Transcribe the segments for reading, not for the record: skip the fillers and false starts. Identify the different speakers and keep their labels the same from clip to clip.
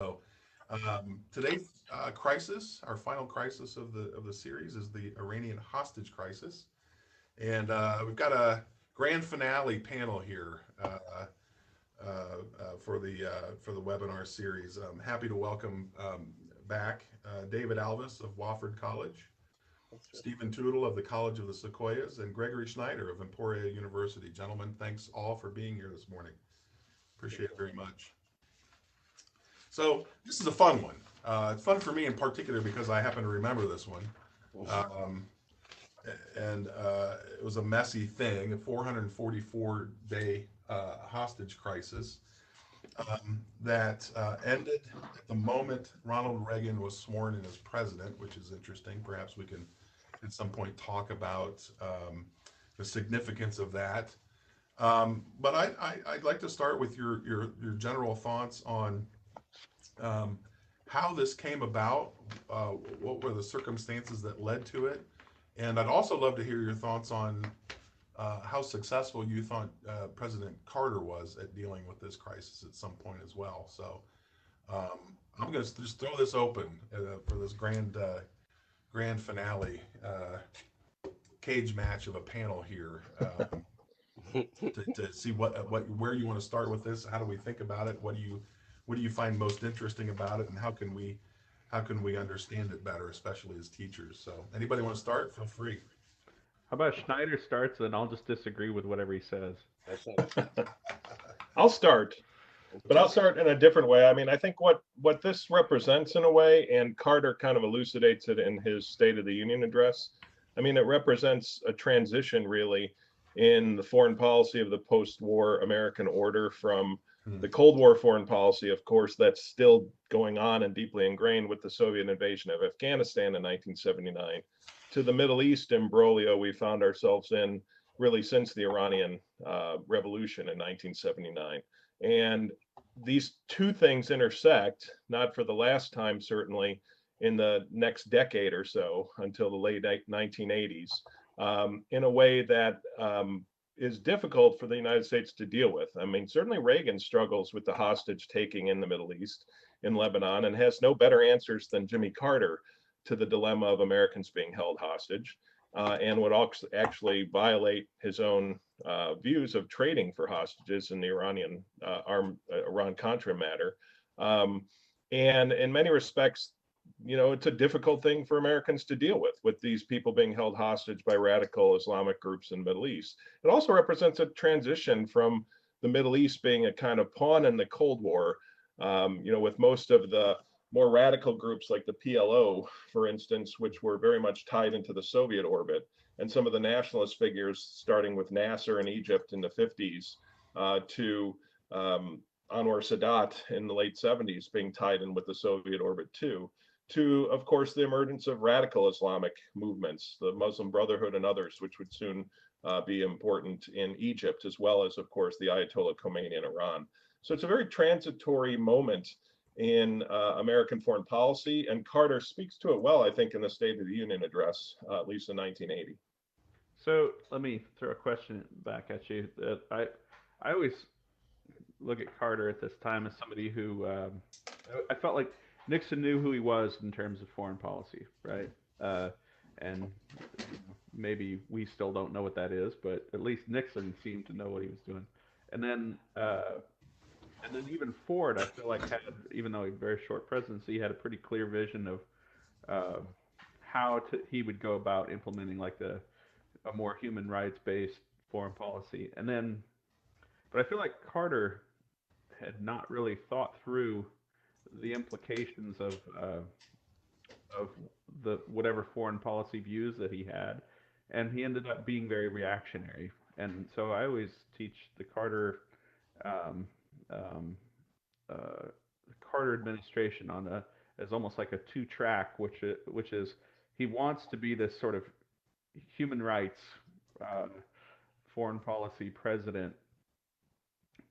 Speaker 1: So today's crisis, our final crisis of the series, is the Iranian hostage crisis, and we've got a grand finale panel here for the webinar series. I'm happy to welcome back David Alvis of Wofford College, Stephen Tootle of the College of the Sequoias, and Gregory Schneider of Emporia University. Gentlemen, thanks all for being here this morning. Appreciate it very much. So this is a fun one. It's fun for me in particular because I happen to remember this one. Um, and it was a messy thing, a 444-day hostage crisis that ended at the moment Ronald Reagan was sworn in as president, which is interesting. Perhaps we can at some point talk about the significance of that. But I'd like to start with your general thoughts on um, how this came about, what were the circumstances that led to it, and I'd also love to hear your thoughts on how successful you thought President Carter was at dealing with this crisis at some point as well. So I'm going to just throw this open for this grand finale cage match of a panel here. To see what where you want to start with this. How do we think about it? What do you find most interesting about it, and how can we understand it better, especially as teachers? So, anybody want to start? Feel free.
Speaker 2: How about Schneider starts, and I'll just disagree with whatever he says.
Speaker 3: That sounds good. I'll start, but
Speaker 1: Okay.
Speaker 3: I'll start in a different way. I mean, I think what this represents in a way, and Carter kind of elucidates it in his State of the Union address. I mean, it represents a transition really in the foreign policy of the post-war American order from
Speaker 1: Hmm.
Speaker 3: the Cold War foreign policy, of course, that's still going on and deeply ingrained with the Soviet invasion of Afghanistan in 1979, to the Middle East imbroglio we found ourselves in really since the Iranian revolution in 1979. And these two things intersect, not for the last time, certainly, in the next decade or so until the late 1980s, in a way that is difficult for the United States to deal with. I mean, certainly Reagan struggles with the hostage taking in the Middle East, in Lebanon, and has no better answers than Jimmy Carter to the dilemma of Americans being held hostage, and would actually violate his own views of trading for hostages in the Iranian Iran-Contra matter. Um, and in many respects, it's a difficult thing for Americans to deal with these people being held hostage by radical Islamic groups in the Middle East. It also represents a transition from the Middle East being a kind of pawn in the Cold War, with most of the more radical groups like the PLO, for instance, which were very much tied into the Soviet orbit, and some of the nationalist figures, starting with Nasser in Egypt in the 50s to Anwar Sadat in the late 70s, being tied in with the Soviet orbit too, to, of course, the emergence of radical Islamic movements, the Muslim Brotherhood and others, which would soon be important in Egypt, as well as, of course, the Ayatollah Khomeini in Iran. So it's a very transitory moment in American foreign policy, and Carter speaks to it well, I think, in the State of the Union address, at least in 1980.
Speaker 2: So let me throw a question back at you. I always look at Carter at this time as somebody who I felt like Nixon knew who he was in terms of foreign policy, right? And maybe we still don't know what that is, but at least Nixon seemed to know what he was doing. And then even Ford, I feel like had, even though he had a very short presidency, he had a pretty clear vision of uh, he would go about implementing like a more human rights based foreign policy. And then, but I feel like Carter had not really thought through the implications of the whatever foreign policy views that he had, and he ended up being very reactionary. And so I always teach the um, um, uh, Carter administration on a as almost like a two track, which is he wants to be this sort of human rights uh, foreign policy president,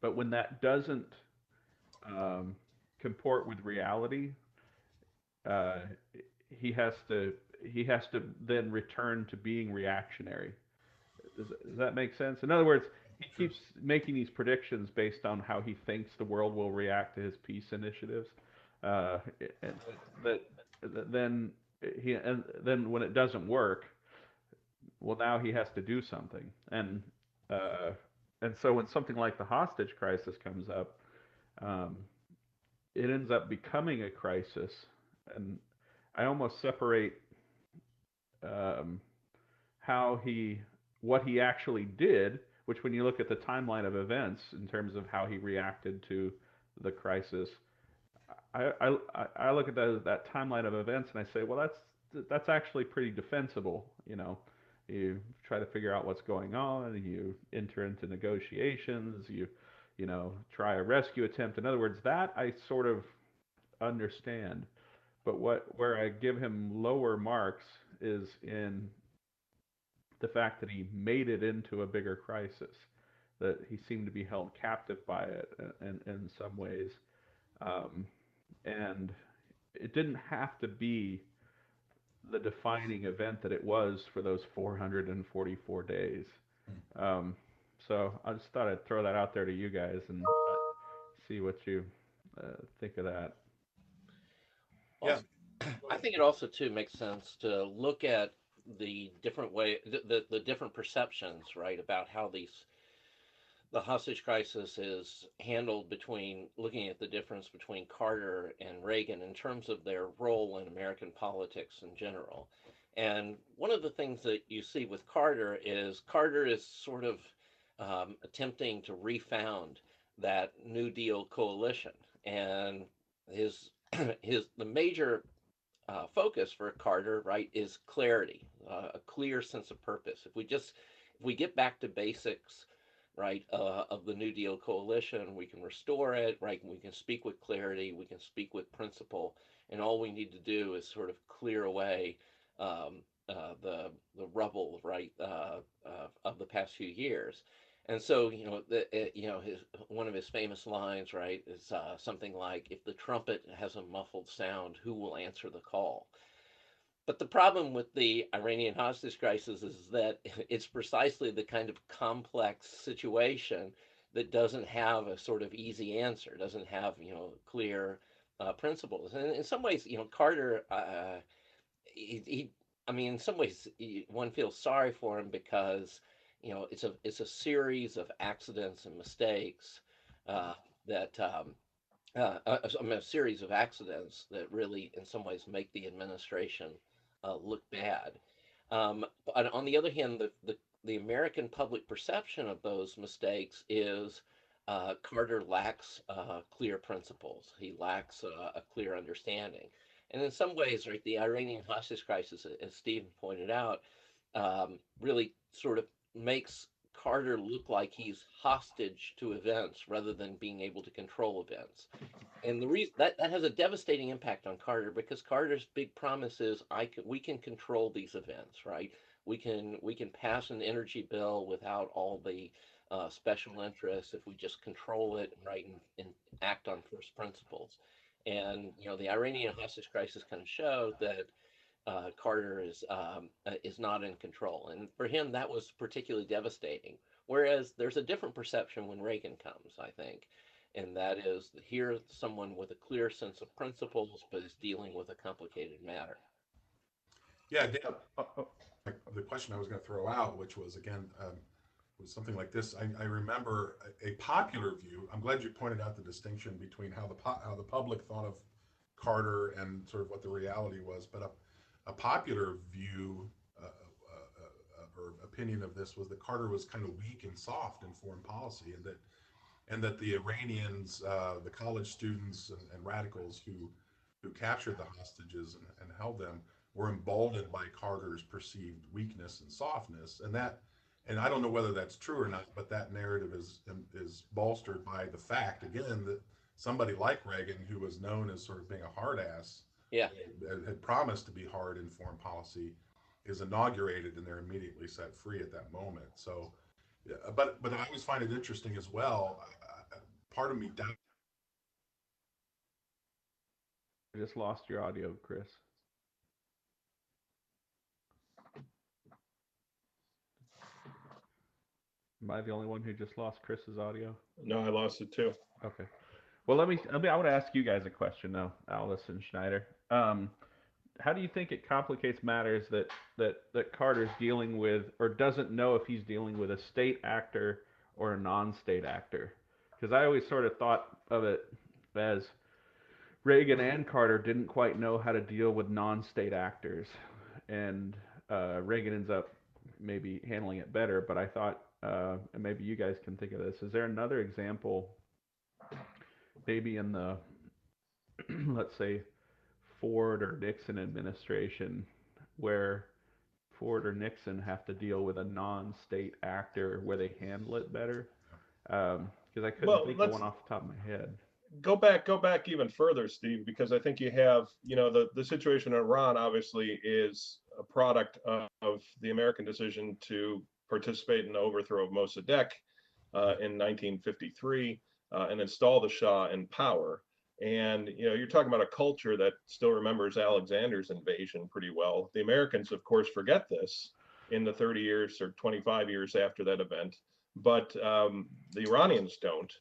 Speaker 2: but when that doesn't um, comport with reality, uh, he has to he has to then return to being reactionary. Does that make sense? In other words, he
Speaker 1: Sure.
Speaker 2: keeps making these predictions based on how he thinks the world will react to his peace initiatives. uh, and that then and then when it doesn't work, well, now he has to do something, uh, and so when something like the hostage crisis comes up, um, it ends up becoming a crisis, and I almost separate um, how he what he actually did, which when you look at the timeline of events in terms of how he reacted to the crisis, I look at that timeline of events and I say, well, that's actually pretty defensible. You try to figure out what's going on, you enter into negotiations, you try a rescue attempt. In other words, that I sort of understand. But where I give him lower marks is in the fact that he made it into a bigger crisis, that he seemed to be held captive by it in some ways. Um, and it didn't have to be the defining event that it was for those 444 days. Um, so I just thought I'd throw that out there to you guys and see what you think of that.
Speaker 1: Yeah.
Speaker 4: I think it also too makes sense to look at the different way, the different perceptions, right, about how the hostage crisis is handled, between looking at the difference between Carter and Reagan in terms of their role in American politics in general. And one of the things that you see with Carter is sort of attempting to refound that New Deal coalition, and his the major focus for Carter, right, is clarity, a clear sense of purpose. If we get back to basics, right, of the New Deal coalition, we can restore it, right? We can speak with clarity, we can speak with principle, and all we need to do is sort of clear away the rubble, right, of the past few years. And so, one of his famous lines, right, is something like, "If the trumpet has a muffled sound, who will answer the call?" But the problem with the Iranian hostage crisis is that it's precisely the kind of complex situation that doesn't have a sort of easy answer, doesn't have, clear principles. And in some ways, Carter, I mean, in some ways, one feels sorry for him because, it's a series of accidents and mistakes uh, that a series of accidents that really, in some ways, make the administration look bad. But on the other hand, the American public perception of those mistakes is Carter lacks clear principles. He lacks a clear understanding. And in some ways, right, the Iranian hostage crisis, as Stephen pointed out, really sort of makes Carter look like he's hostage to events rather than being able to control events. And the reason that has a devastating impact on Carter, because Carter's big promise is, we can control these events, right? We can pass an energy bill without all the special interests if we just control it, right, and act on first principles. And the Iranian hostage crisis kind of showed that Carter is not in control, and for him that was particularly devastating. Whereas there's a different perception when Reagan comes, I think, and that is, here someone with a clear sense of principles, but is dealing with a complicated matter.
Speaker 1: Yeah, Dan, the question I was going to throw out, which was again, was something like this. I remember a popular view. I'm glad you pointed out the distinction between how the public thought of Carter and sort of what the reality was. But a popular view or opinion of this was that Carter was kind of weak and soft in foreign policy, and that the Iranians, the college students and radicals who captured the hostages and held them, were emboldened by Carter's perceived weakness and softness, and I don't know whether that's true or not, but that narrative is bolstered by the fact, again, that somebody like Reagan, who was known as sort of being a hard ass,
Speaker 4: Yeah.
Speaker 1: had promised to be hard in foreign policy, is inaugurated, and they're immediately set free at that moment. So, but I always find it interesting as well. Part of me doubts.
Speaker 2: I just lost your audio, Chris. Am I the only one who just lost Chris's audio?
Speaker 3: No, I lost it too.
Speaker 2: Okay. Well, I want to ask you guys a question now, Alice and Schneider. How do you think it complicates matters that Carter's dealing with, or doesn't know if he's dealing with a state actor or a non-state actor? Because I always sort of thought of it as Reagan and Carter didn't quite know how to deal with non-state actors, and Reagan ends up maybe handling it better. But I thought, and maybe you guys can think of this. Is there another example, maybe in the let's say Ford or Nixon administration, where Ford or Nixon have to deal with a non-state actor where they handle it better? Because I couldn't think of one off the top of my head.
Speaker 3: Go back even further, Steve, because I think you have, the situation in Iran obviously is a product of the American decision to participate in the overthrow of Mossadegh in 1953 and install the Shah in power. And you're talking about a culture that still remembers Alexander's invasion pretty well. The Americans, of course, forget this in the 30 years or 25 years after that event, but the Iranians don't.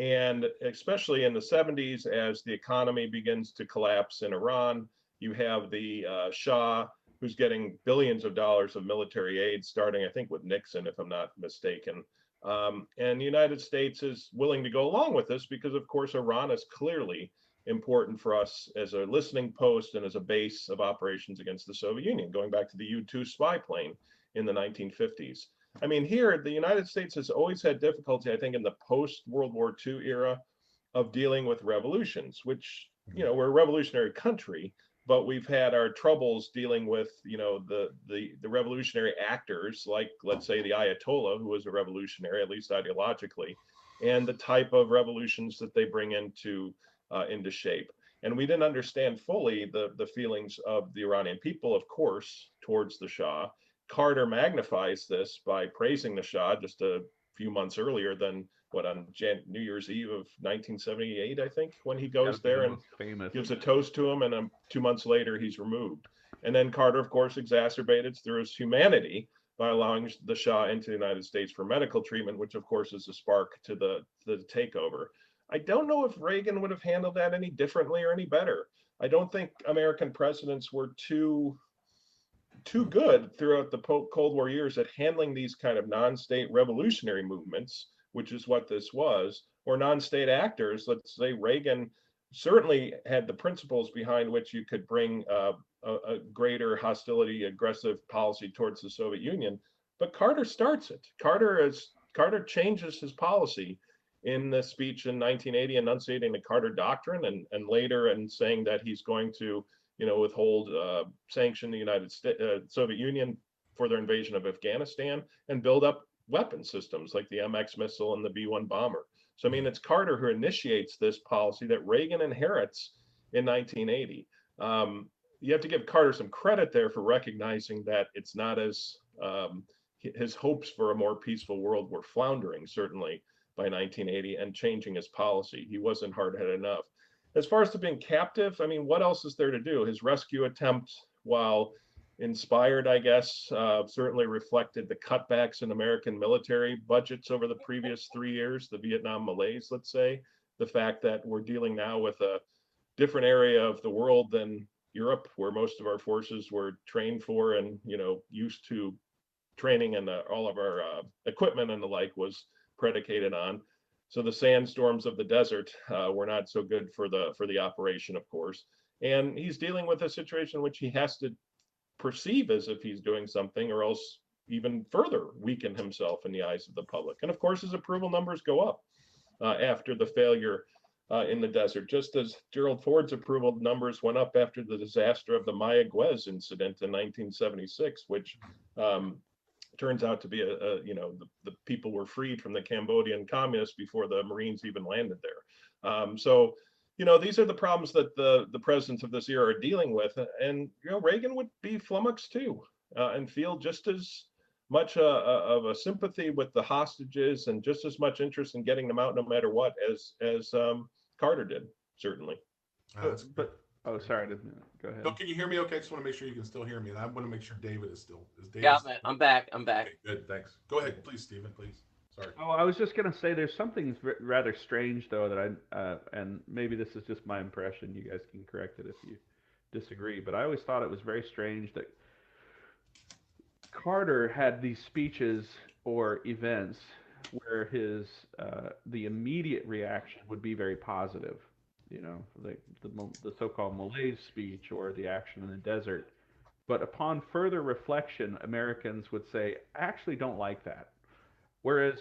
Speaker 3: And especially in the 70s, as the economy begins to collapse in Iran, you have the Shah, who's getting billions of dollars of military aid, starting, I think, with Nixon, if I'm not mistaken. And the United States is willing to go along with this because, of course, Iran is clearly important for us as a listening post and as a base of operations against the Soviet Union, going back to the U-2 spy plane in the 1950s. I mean, here, the United States has always had difficulty, I think, in the post-World War II era of dealing with revolutions, which, we're a revolutionary country, but we've had our troubles dealing with, the revolutionary actors, like, let's say, the Ayatollah, who was a revolutionary, at least ideologically, and the type of revolutions that they bring into shape. And we didn't understand fully the feelings of the Iranian people, of course, towards the Shah. Carter magnifies this by praising the Shah just a few months earlier than on New Year's Eve of 1978, I think, when he goes there and gives a toast to him, and 2 months later he's removed. And then Carter, of course, exacerbated through his humanity by allowing the Shah into the United States for medical treatment, which of course is a spark to the takeover. I don't know if Reagan would have handled that any differently or any better. I don't think American presidents were too good throughout the Cold War years at handling these kind of non-state revolutionary movements, which is what this was, or non-state actors. Let's say Reagan certainly had the principles behind which you could bring a greater hostility, aggressive policy towards the Soviet Union, but Carter starts it. Carter changes his policy in the speech in 1980, enunciating the Carter Doctrine, and later in saying that he's going to withhold, sanction the Soviet Union for their invasion of Afghanistan and build up weapon systems like the MX missile and the B-1 bomber. So, I mean, it's Carter who initiates this policy that Reagan inherits in 1980. You have to give Carter some credit there for recognizing that it's not as, his hopes for a more peaceful world were floundering, certainly, by 1980, and changing his policy. He wasn't hard-headed enough. As far as to being captive, I mean, what else is there to do? His rescue attempt, while inspired, I guess, certainly reflected the cutbacks in American military budgets over the previous 3 years, the Vietnam malaise, let's say, the fact that we're dealing now with a different area of the world than Europe, where most of our forces were trained for and, used to training, and all of our equipment and the like was predicated on. So the sandstorms of the desert were not so good for the operation, of course. And he's dealing with a situation in which he has to perceive as if he's doing something, or else even further weaken himself in the eyes of the public. And of course, his approval numbers go up after the failure in the desert, just as Gerald Ford's approval numbers went up after the disaster of the Mayaguez incident in 1976, which turns out to be the people were freed from the Cambodian communists before the Marines even landed there. So these are the problems that the presidents of this era are dealing with. And, Reagan would be flummoxed too, and feel just as much of a sympathy with the hostages and just as much interest in getting them out no matter what as Carter did, certainly.
Speaker 2: Oh, sorry, I didn't. Go ahead.
Speaker 1: No, can you hear me okay? I just want to make sure you can still hear me. And I want to make sure David is David
Speaker 4: Yeah, I'm back.
Speaker 1: Okay, good, thanks. Go ahead, please, Stephen, please. Sorry.
Speaker 2: Oh, I was just gonna say there's something rather strange though that and maybe this is just my impression. You guys can correct it if you disagree, but I always thought it was very strange that Carter had these speeches or events where his the immediate reaction would be very positive, you know, like the so-called malaise speech or the action in the desert. But upon further reflection, Americans would say, "I actually don't like that." Whereas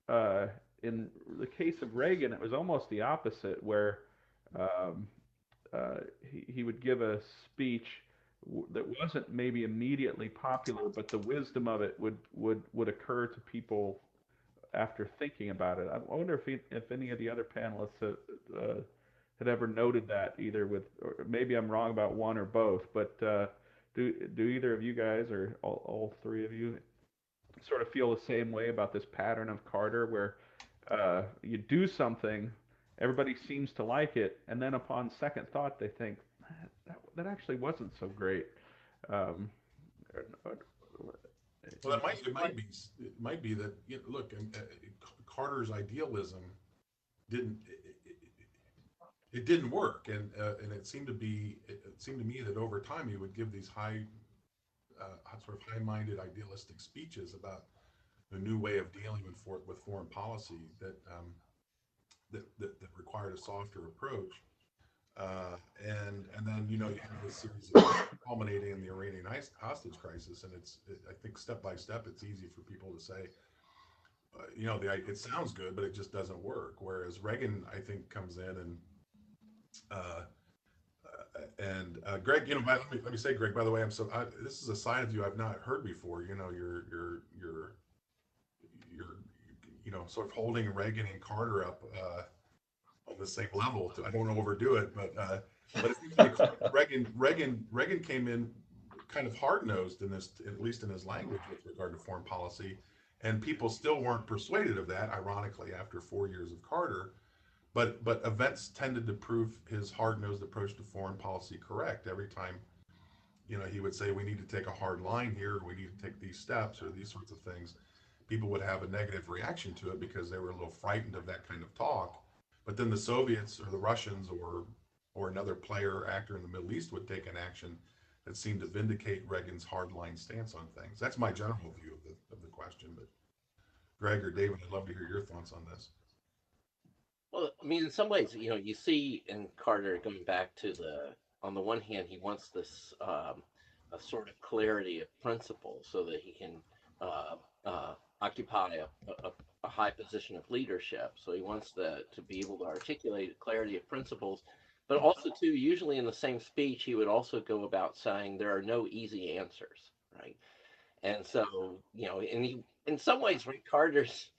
Speaker 2: uh, in the case of Reagan, it was almost the opposite, where um, he would give a speech that wasn't maybe immediately popular, but the wisdom of it would occur to people after thinking about it. I wonder if any of the other panelists had ever noted that, either with, or maybe I'm wrong about one or both, but do either of you guys or all three of you sort of feel the same way about this pattern of Carter, where you do something, everybody seems to like it, and then upon second thought, they think that actually wasn't so great. Um,
Speaker 1: Well, it might be that, you know, look, Carter's idealism didn't it didn't work, and it seemed to me that over time he would give these sort of high-minded idealistic speeches about the new way of dealing with foreign policy that required a softer approach. And then, you know, you have this series of culminating in the Iranian hostage crisis, and I think step by step it's easy for people to say, you know, it sounds good, but it just doesn't work. Whereas Reagan, I think, comes in uh, Greg, you know, let me say, Greg, by the way, this is a side of you I've not heard before. You know, you're you know, sort of holding Reagan and Carter up on the same level. I don't want to overdo it, but it seems like Reagan came in kind of hard nosed in this, at least in his language with regard to foreign policy, and people still weren't persuaded of that. Ironically, after 4 years of Carter, but events tended to prove his hard nosed approach to foreign policy correct every time. You know, he would say we need to take a hard line here, we need to take these steps or these sorts of things. People would have a negative reaction to it because they were a little frightened of that kind of talk. But then the Soviets or the Russians or another player or actor in the Middle East would take an action that seemed to vindicate Reagan's hardline stance on things. That's my general view of the question. But Greg or David, I'd love to hear your thoughts on this.
Speaker 4: Well, I mean, in some ways, you know, you see in Carter going back to on the one hand, he wants this a sort of clarity of principle so that he can uh, occupy a high position of leadership. So he wants to be able to articulate clarity of principles, but also too, usually in the same speech, he would also go about saying there are no easy answers, right? And so, you know, in some ways, Rick Carter's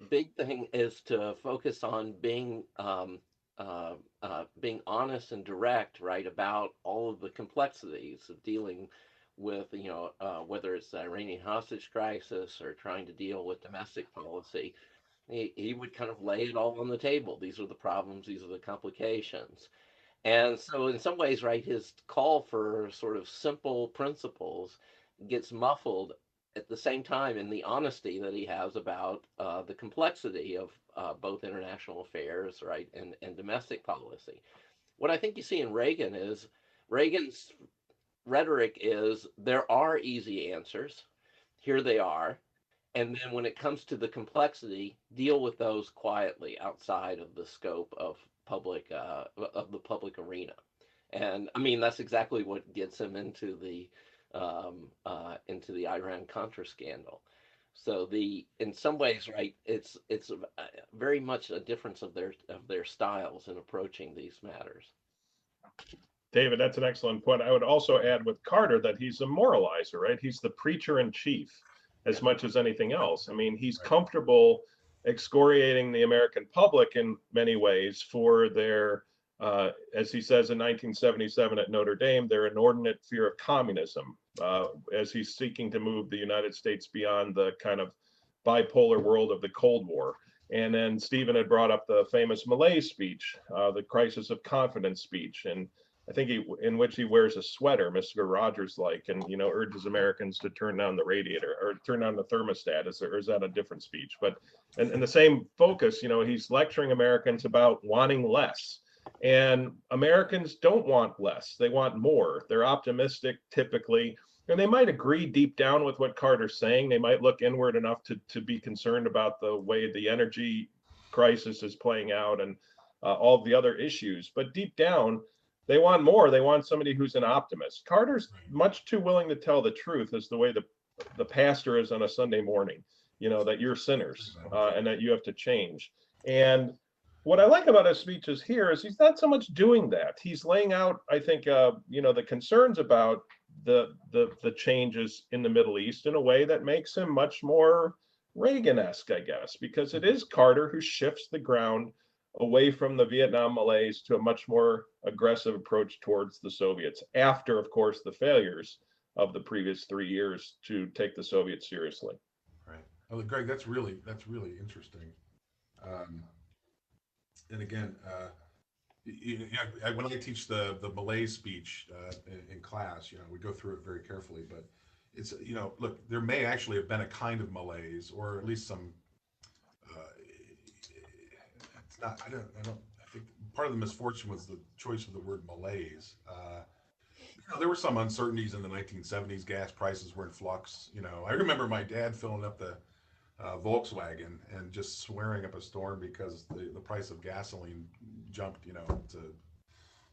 Speaker 4: big thing is to focus on being honest and direct, right, about all of the complexities of dealing with, you know, whether it's the Iranian hostage crisis or trying to deal with domestic policy. He would kind of lay it all on the table. These are the problems, these are the complications. And so, in some ways, right, his call for sort of simple principles gets muffled at the same time in the honesty that he has about the complexity of both international affairs, right, and domestic policy. What I think you see in Reagan is Reagan's rhetoric is there are easy answers. Here they are. And then when it comes to the complexity, deal with those quietly outside of the scope of the public arena. And I mean that's exactly what gets him into the Iran Contra scandal. So in some ways, right, it's very much a difference of their styles in approaching these matters.
Speaker 3: David, that's an excellent point. I would also add with Carter that he's a moralizer, right? He's the preacher in chief as much as anything else. I mean, he's comfortable excoriating the American public in many ways for their, as he says in 1977 at Notre Dame, their inordinate fear of communism, as he's seeking to move the United States beyond the kind of bipolar world of the Cold War. And then Stephen had brought up the famous Malaise speech, the crisis of confidence speech. And I think in which he wears a sweater, Mr. Rogers like, and urges Americans to turn down the radiator or turn down the thermostat. Or is that a different speech? But and the same focus, he's lecturing Americans about wanting less. And Americans don't want less; they want more. They're optimistic typically, and they might agree deep down with what Carter's saying. They might look inward enough to be concerned about the way the energy crisis is playing out and all the other issues. But deep down, they want more. They want somebody who's an optimist. Carter's much too willing to tell the truth, as the way the pastor is on a Sunday morning, that you're sinners and that you have to change. And what I like about his speeches here is he's not so much doing that. He's laying out, I think, the concerns about the changes in the Middle East in a way that makes him much more Reagan-esque, I guess, because it is Carter who shifts the ground away from the Vietnam malaise to a much more aggressive approach towards the Soviets, after, of course, the failures of the previous 3 years to take the Soviets seriously.
Speaker 1: Right. Oh, Greg, that's really interesting. And again, when I teach the malaise speech in class, we go through it very carefully. But it's look, there may actually have been a kind of malaise, or at least some. It's not. I think part of the misfortune was the choice of the word malaise. There were some uncertainties in the 1970s. Gas prices were in flux. I remember my dad filling up the Volkswagen and just swearing up a storm because the price of gasoline jumped, to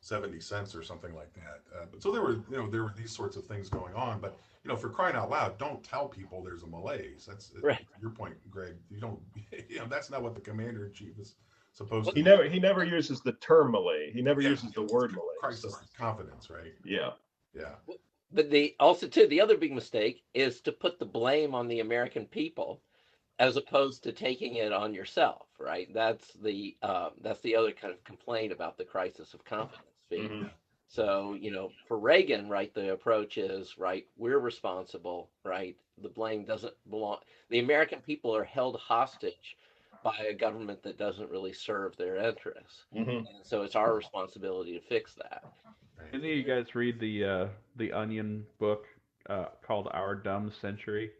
Speaker 1: 70 cents or something like that. But so there were these sorts of things going on. But for crying out loud, don't tell people there's a malaise. That's
Speaker 4: Right.
Speaker 1: Your point, Greg. You don't. That's not what the commander in chief is supposed to.
Speaker 3: He never uses the term malaise. He never uses the word malaise.
Speaker 1: Crisis of confidence, right?
Speaker 3: Yeah.
Speaker 1: Yeah.
Speaker 4: But the other big mistake is to put the blame on the American people, as opposed to taking it on yourself, right? That's the other kind of complaint about the crisis of confidence.
Speaker 3: Mm-hmm.
Speaker 4: So, for Reagan, right, the approach is, right, we're responsible, right? The blame doesn't belong. The American people are held hostage by a government that doesn't really serve their interests.
Speaker 3: Mm-hmm.
Speaker 4: And so it's our responsibility to fix that.
Speaker 2: Any of you guys read the Onion book called Our Dumb Century?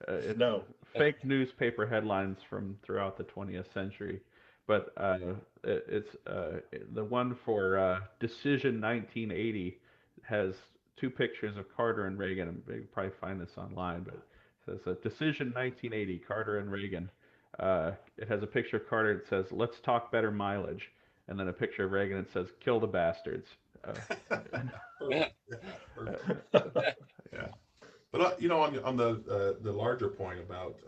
Speaker 2: It's
Speaker 3: No.
Speaker 2: fake newspaper headlines from throughout the 20th century. But it's the one for Decision 1980 has two pictures of Carter and Reagan. And you can probably find this online, but it says Decision 1980, Carter and Reagan. It has a picture of Carter that says, "Let's talk better mileage," and then a picture of Reagan that says, "Kill the bastards."
Speaker 1: Yeah. But on the larger point about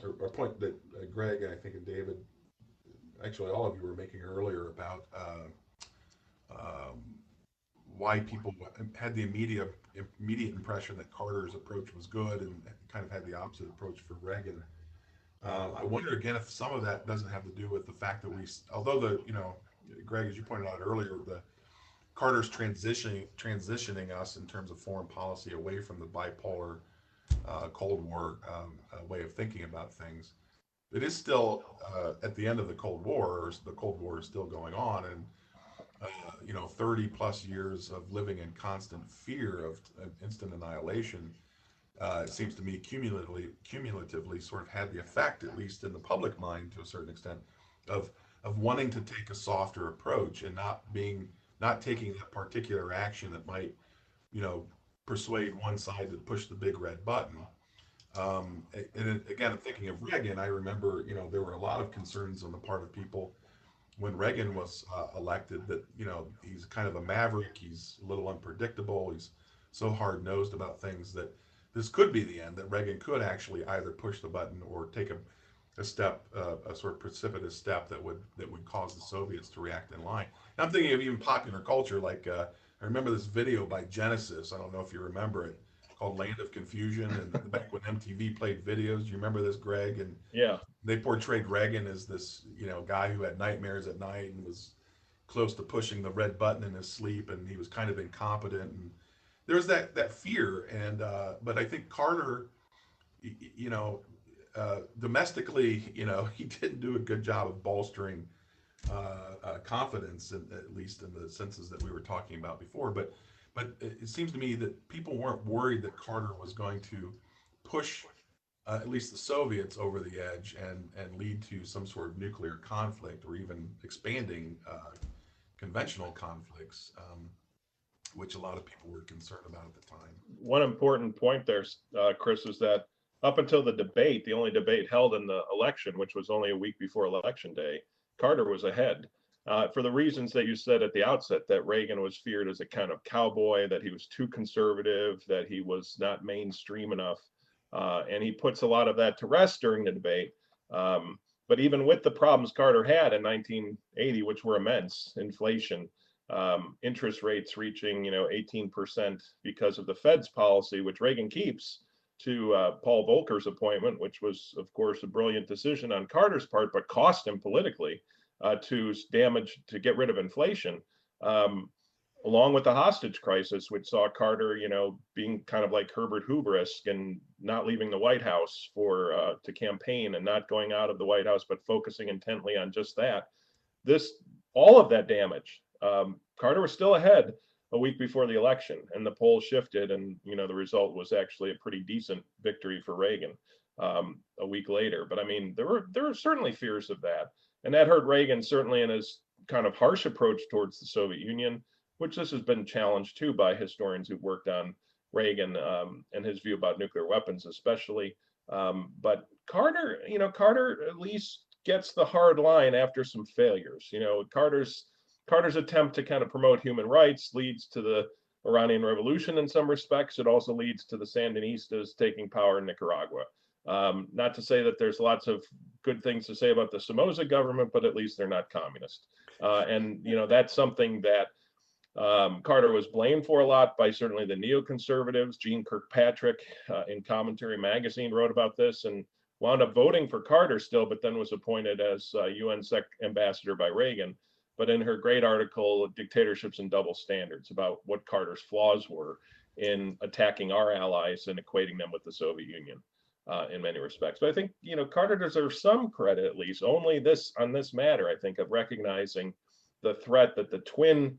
Speaker 1: or point that Greg and I think and David, actually all of you were making earlier about why people had the immediate impression that Carter's approach was good and kind of had the opposite approach for Reagan. I wonder again if some of that doesn't have to do with the fact that although Greg, as you pointed out earlier, Carter's transitioning us in terms of foreign policy away from the bipolar Cold War way of thinking about things. It is still at the end of the Cold War, or the Cold War is still going on, and 30 plus years of living in constant fear of instant annihilation. It seems to me cumulatively sort of had the effect, at least in the public mind to a certain extent, of wanting to take a softer approach and not taking that particular action that might, persuade one side to push the big red button. And again, I'm thinking of Reagan. I remember, there were a lot of concerns on the part of people when Reagan was elected that, he's kind of a maverick. He's a little unpredictable. He's so hard-nosed about things that this could be the end, that Reagan could actually either push the button or take a step, a sort of precipitous step that would cause the Soviets to react in line. And I'm thinking of even popular culture, like I remember this video by Genesis. I don't know if you remember it, called Land of Confusion, and back when MTV played videos. Do you remember this, Greg? And
Speaker 3: yeah,
Speaker 1: they portrayed Reagan as this, guy who had nightmares at night and was close to pushing the red button in his sleep, and he was kind of incompetent. And there was that fear. And but I think Carter, domestically, he didn't do a good job of bolstering confidence, at least in the senses that we were talking about before. But it seems to me that people weren't worried that Carter was going to push at least the Soviets over the edge and lead to some sort of nuclear conflict or even expanding conventional conflicts, which a lot of people were concerned about at the time.
Speaker 3: One important point there, Chris, is that up until the debate, the only debate held in the election, which was only a week before Election Day, Carter was ahead. For the reasons that you said at the outset, that Reagan was feared as a kind of cowboy, that he was too conservative, that he was not mainstream enough. And he puts a lot of that to rest during the debate. But even with the problems Carter had in 1980, which were immense, inflation, interest rates reaching 18% because of the Fed's policy, which Reagan keeps, to Paul Volcker's appointment, which was, of course, a brilliant decision on Carter's part, but cost him politically to get rid of inflation, along with the hostage crisis, which saw Carter, being kind of like Herbert Hoover-esque and not leaving the White House to campaign and not going out of the White House, but focusing intently on just that. All of that damage. Carter was still ahead a week before the election, and the polls shifted, and the result was actually a pretty decent victory for Reagan a week later. But I mean, there were certainly fears of that, and that hurt Reagan certainly in his kind of harsh approach towards the Soviet Union, which this has been challenged too by historians who've worked on Reagan and his view about nuclear weapons, especially. But Carter at least gets the hard line after some failures. Carter's attempt to kind of promote human rights leads to the Iranian Revolution in some respects. It also leads to the Sandinistas taking power in Nicaragua. Not to say that there's lots of good things to say about the Somoza government, but at least they're not communist. And that's something that Carter was blamed for a lot by certainly the neoconservatives. Gene Kirkpatrick in Commentary Magazine wrote about this and wound up voting for Carter still, but then was appointed as UN ambassador by Reagan. But in her great article, Dictatorships and Double Standards, about what Carter's flaws were in attacking our allies and equating them with the Soviet Union in many respects. But I think, Carter deserves some credit, at least, only on this matter, I think, of recognizing the threat that the twin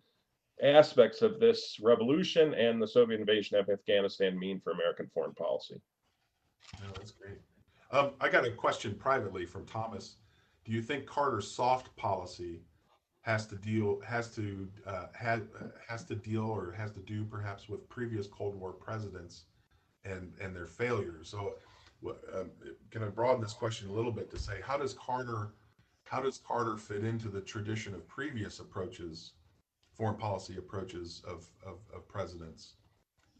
Speaker 3: aspects of this revolution and the Soviet invasion of Afghanistan mean for American foreign policy.
Speaker 1: No, that's great. I got a question privately from Thomas. Do you think Carter's soft policy has to do perhaps with previous Cold War presidents and their failures? So can I broaden this question a little bit to say, how does Carter fit into the tradition of previous foreign policy approaches of presidents?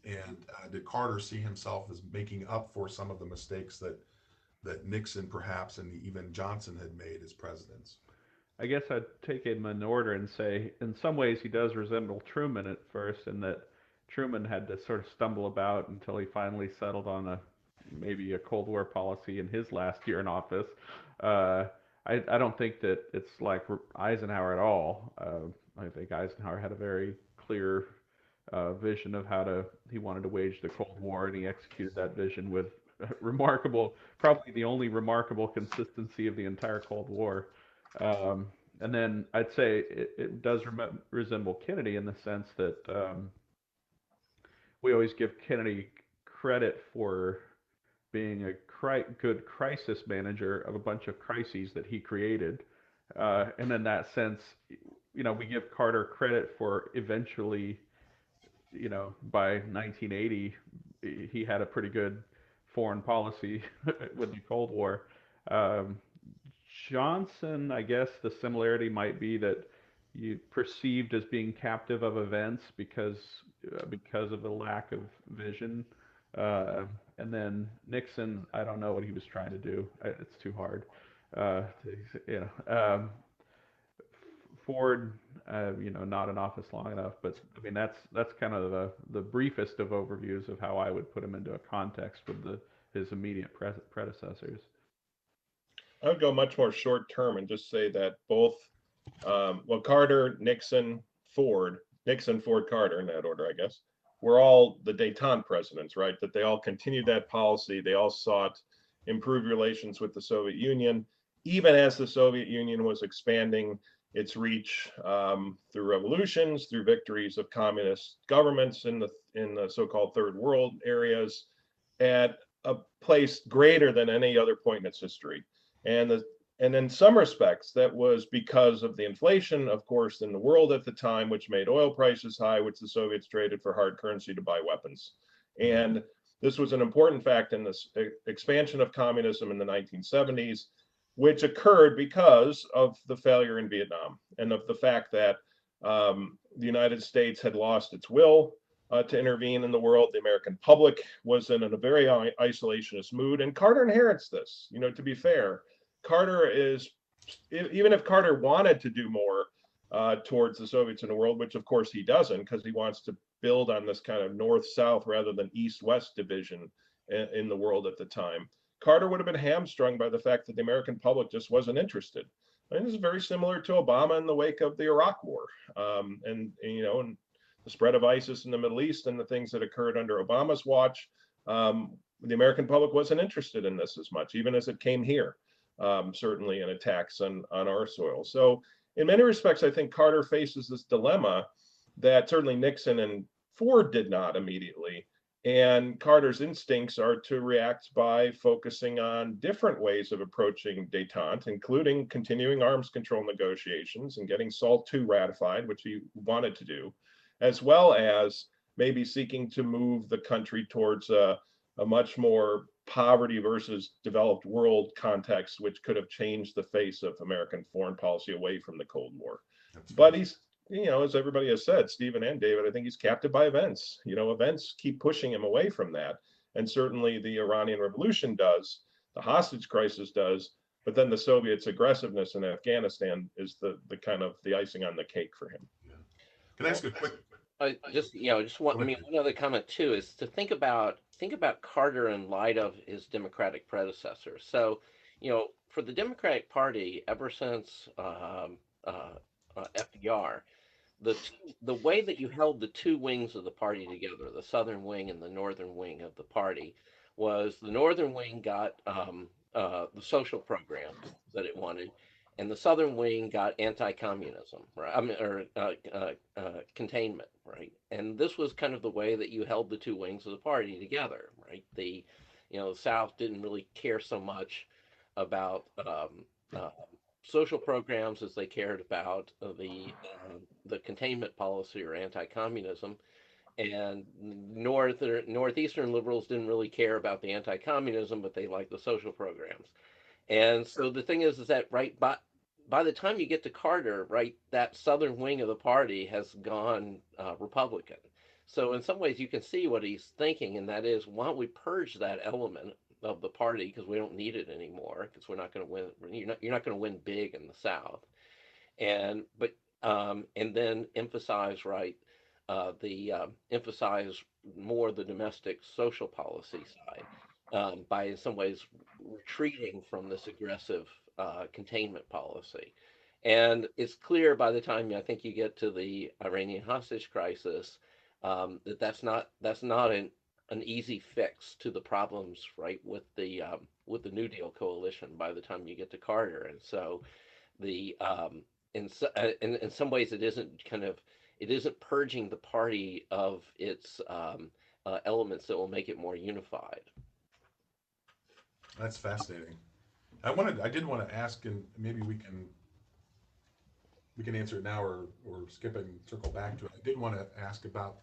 Speaker 1: And did Carter see himself as making up for some of the mistakes that Nixon perhaps and even Johnson had made as presidents?
Speaker 2: I guess I'd take him in order and say, in some ways, he does resemble Truman at first, in that Truman had to sort of stumble about until he finally settled on maybe a Cold War policy in his last year in office. I don't think that it's like Eisenhower at all. I think Eisenhower had a very clear vision of he wanted to wage the Cold War, and he executed that vision with probably the only remarkable consistency of the entire Cold War. And then I'd say it does resemble Kennedy in the sense that we always give Kennedy credit for being a good crisis manager of a bunch of crises that he created. And in that sense, we give Carter credit for eventually, by 1980, he had a pretty good foreign policy with the Cold War. Johnson, I guess the similarity might be that you perceived as being captive of events because of the lack of vision. And then Nixon, I don't know what he was trying to do. It's too hard. Ford, not in office long enough, but I mean that's kind of the briefest of overviews of how I would put him into a context with his immediate predecessors.
Speaker 3: I would go much more short term and just say that both, Carter, Nixon, Ford, Carter in that order, I guess, were all the détente presidents, right? That they all continued that policy. They all sought improved relations with the Soviet Union, even as the Soviet Union was expanding its reach through revolutions, through victories of communist governments in the so-called third world areas, at a place greater than any other point in its history. And in some respects, that was because of the inflation, of course, in the world at the time, which made oil prices high, which the Soviets traded for hard currency to buy weapons. And this was an important fact in this expansion of communism in the 1970s, which occurred because of the failure in Vietnam and of the fact that the United States had lost its will to intervene in the world. The American public was in a very isolationist mood, and Carter inherits this. You know, to be fair, Carter is, even if Carter wanted to do more towards the Soviets in the world, which of course he doesn't, because he wants to build on this kind of north-south rather than east-west division in the world at the time, Carter would have been hamstrung by the fact that the American public just wasn't interested. And this is very similar to Obama in the wake of the Iraq War, and you know, and the spread of ISIS in the Middle East and the things that occurred under Obama's watch. The American public wasn't interested in this as much, even as it came here, certainly in attacks on our soil. So in many respects, I think Carter faces this dilemma that certainly Nixon and Ford did not immediately. And Carter's instincts are to react by focusing on different ways of approaching détente, including continuing arms control negotiations and getting SALT II ratified, which he wanted to do, as well as maybe seeking to move the country towards a much more poverty versus developed world context, which could have changed the face of American foreign policy away from the Cold War. But he's, you know, as everybody has said, Stephen and David, I think he's captive by events. You know, events keep pushing him away from that. And certainly the Iranian Revolution does, the hostage crisis does, but then the Soviets' aggressiveness in Afghanistan is the kind of the icing on the cake for him.
Speaker 1: Yeah. Can I ask a quick?
Speaker 4: One other comment too is to think about Carter in light of his Democratic predecessors. So, you know, for the Democratic Party, ever since FDR, the way that you held the two wings of the party together, the southern wing and the northern wing of the party, was the northern wing got the social programs that it wanted, and the southern wing got anti-communism, right? I mean, or containment, right? And this was kind of the way that you held the two wings of the party together, right? The South didn't really care so much about social programs as they cared about the containment policy or anti-communism, and northeastern liberals didn't really care about the anti-communism, but they liked the social programs. And so the thing is that right by the time you get to Carter, right, that southern wing of the party has gone Republican. So in some ways you can see what he's thinking, and that is, why don't we purge that element of the party, because we don't need it anymore, because we're not going to win. You're not going to win big in the South, and then emphasize emphasize more the domestic social policy side by in some ways retreating from this aggressive containment policy. And it's clear by the time I think you get to the Iranian hostage crisis that that's not an easy fix to the problems, right, with the New Deal coalition by the time you get to Carter. And so in some ways it isn't purging the party of its elements that will make it more unified.
Speaker 1: That's fascinating. I did want to ask, and maybe we can answer it now or skip it and circle back to it. I did want to ask about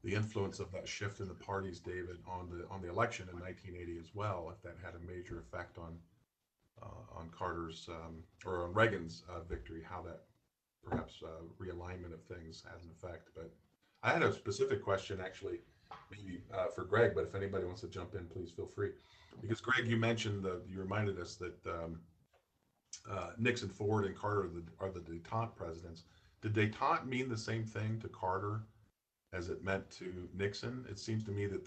Speaker 1: the influence of that shift in the parties, David, on the election in 1980 as well, if that had a major effect on Carter's or on Reagan's victory, how that perhaps realignment of things had an effect. But I had a specific question, actually, maybe for Greg, but if anybody wants to jump in, please feel free. Because Greg, you mentioned you reminded us that Nixon, Ford, and Carter are the détente presidents. Did détente mean the same thing to Carter as it meant to Nixon? It seems to me that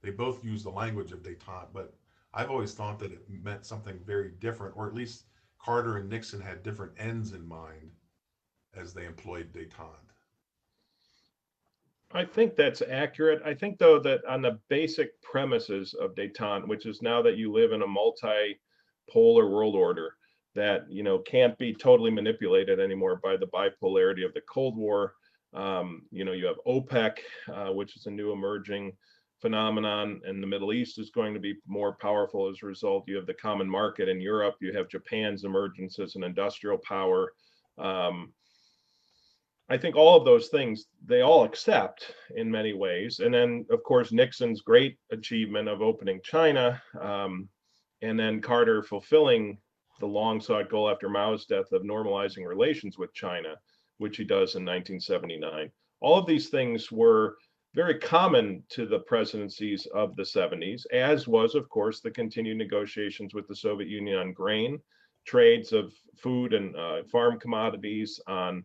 Speaker 1: they both use the language of détente, but I've always thought that it meant something very different, or at least Carter and Nixon had different ends in mind as they employed détente.
Speaker 3: I think that's accurate. I think, though, that on the basic premises of détente, which is now that you live in a multipolar world order, that can't be totally manipulated anymore by the bipolarity of the Cold War. You have OPEC, which is a new emerging phenomenon, and the Middle East is going to be more powerful as a result. You have the common market in Europe. You have Japan's emergence as an industrial power. I think all of those things, they all accept in many ways. And then, of course, Nixon's great achievement of opening China, and then Carter fulfilling the long sought goal after Mao's death of normalizing relations with China, which he does in 1979. All of these things were very common to the presidencies of the 70s, as was, of course, the continued negotiations with the Soviet Union on grain, trades of food and farm commodities, on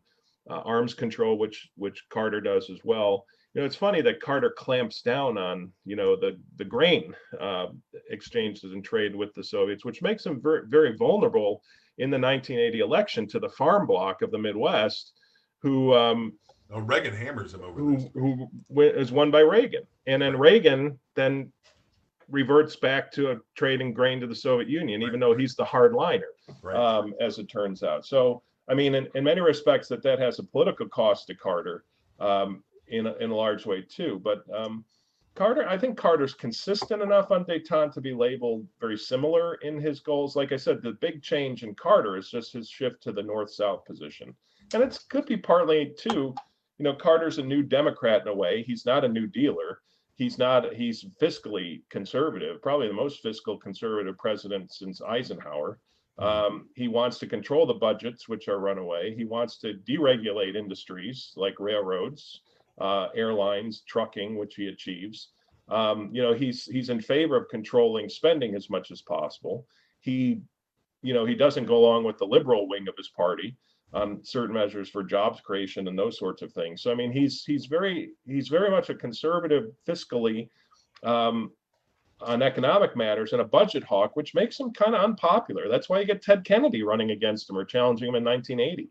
Speaker 3: arms control, which Carter does as well. It's funny that Carter clamps down on the grain exchanges and trade with the Soviets, which makes him very, very vulnerable in the 1980 election to the farm bloc of the Midwest, who
Speaker 1: Reagan hammers him over this.
Speaker 3: Who is won by Reagan, and then Reagan then reverts back to trading grain to the Soviet Union, even though he's the hardliner, as it turns out. So, I mean, in many respects, that has a political cost to Carter, in a large way too. But I think Carter's consistent enough on détente to be labeled very similar in his goals. Like I said, the big change in Carter is just his shift to the North-South position, and it could be partly too. Carter's a new Democrat in a way. He's not a New Dealer. He's fiscally conservative, probably the most fiscal conservative president since Eisenhower. He wants to control the budgets, which are runaway. He wants to deregulate industries like railroads, airlines, trucking, which he achieves. He's in favor of controlling spending as much as possible. He doesn't go along with the liberal wing of his party on certain measures for jobs creation and those sorts of things. So I mean, he's very much a conservative fiscally on economic matters, and a budget hawk, which makes him kind of unpopular. That's why you get Ted Kennedy running against him or challenging him in 1980.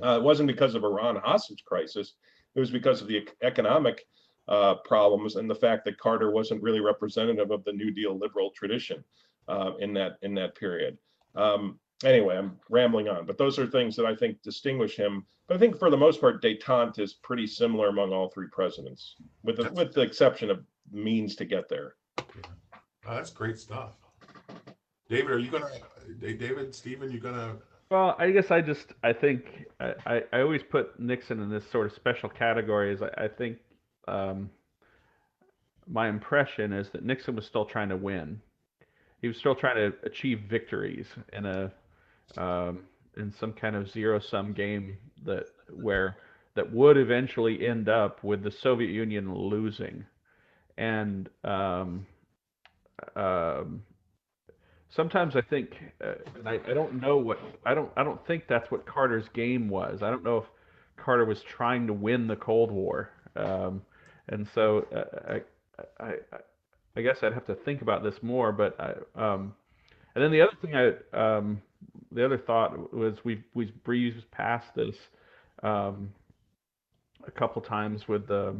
Speaker 3: It wasn't because of Iran hostage crisis. It was because of the economic problems and the fact that Carter wasn't really representative of the New Deal liberal tradition in that period. Anyway, I'm rambling on, but those are things that I think distinguish him. But I think for the most part, détente is pretty similar among all three presidents, with the exception of means to get there.
Speaker 1: Oh, that's great stuff. Stephen, you gonna?
Speaker 2: Well, I guess I think I always put Nixon in this sort of special category. I think my impression is that Nixon was still trying to win. He was still trying to achieve victories in some kind of zero-sum game that would eventually end up with the Soviet Union losing. And sometimes I think, and I don't know I don't think that's what Carter's game was. I don't know if Carter was trying to win the Cold War, and so I guess I'd have to think about this more. But and then the other thing the other thought was we breezed past this a couple times with the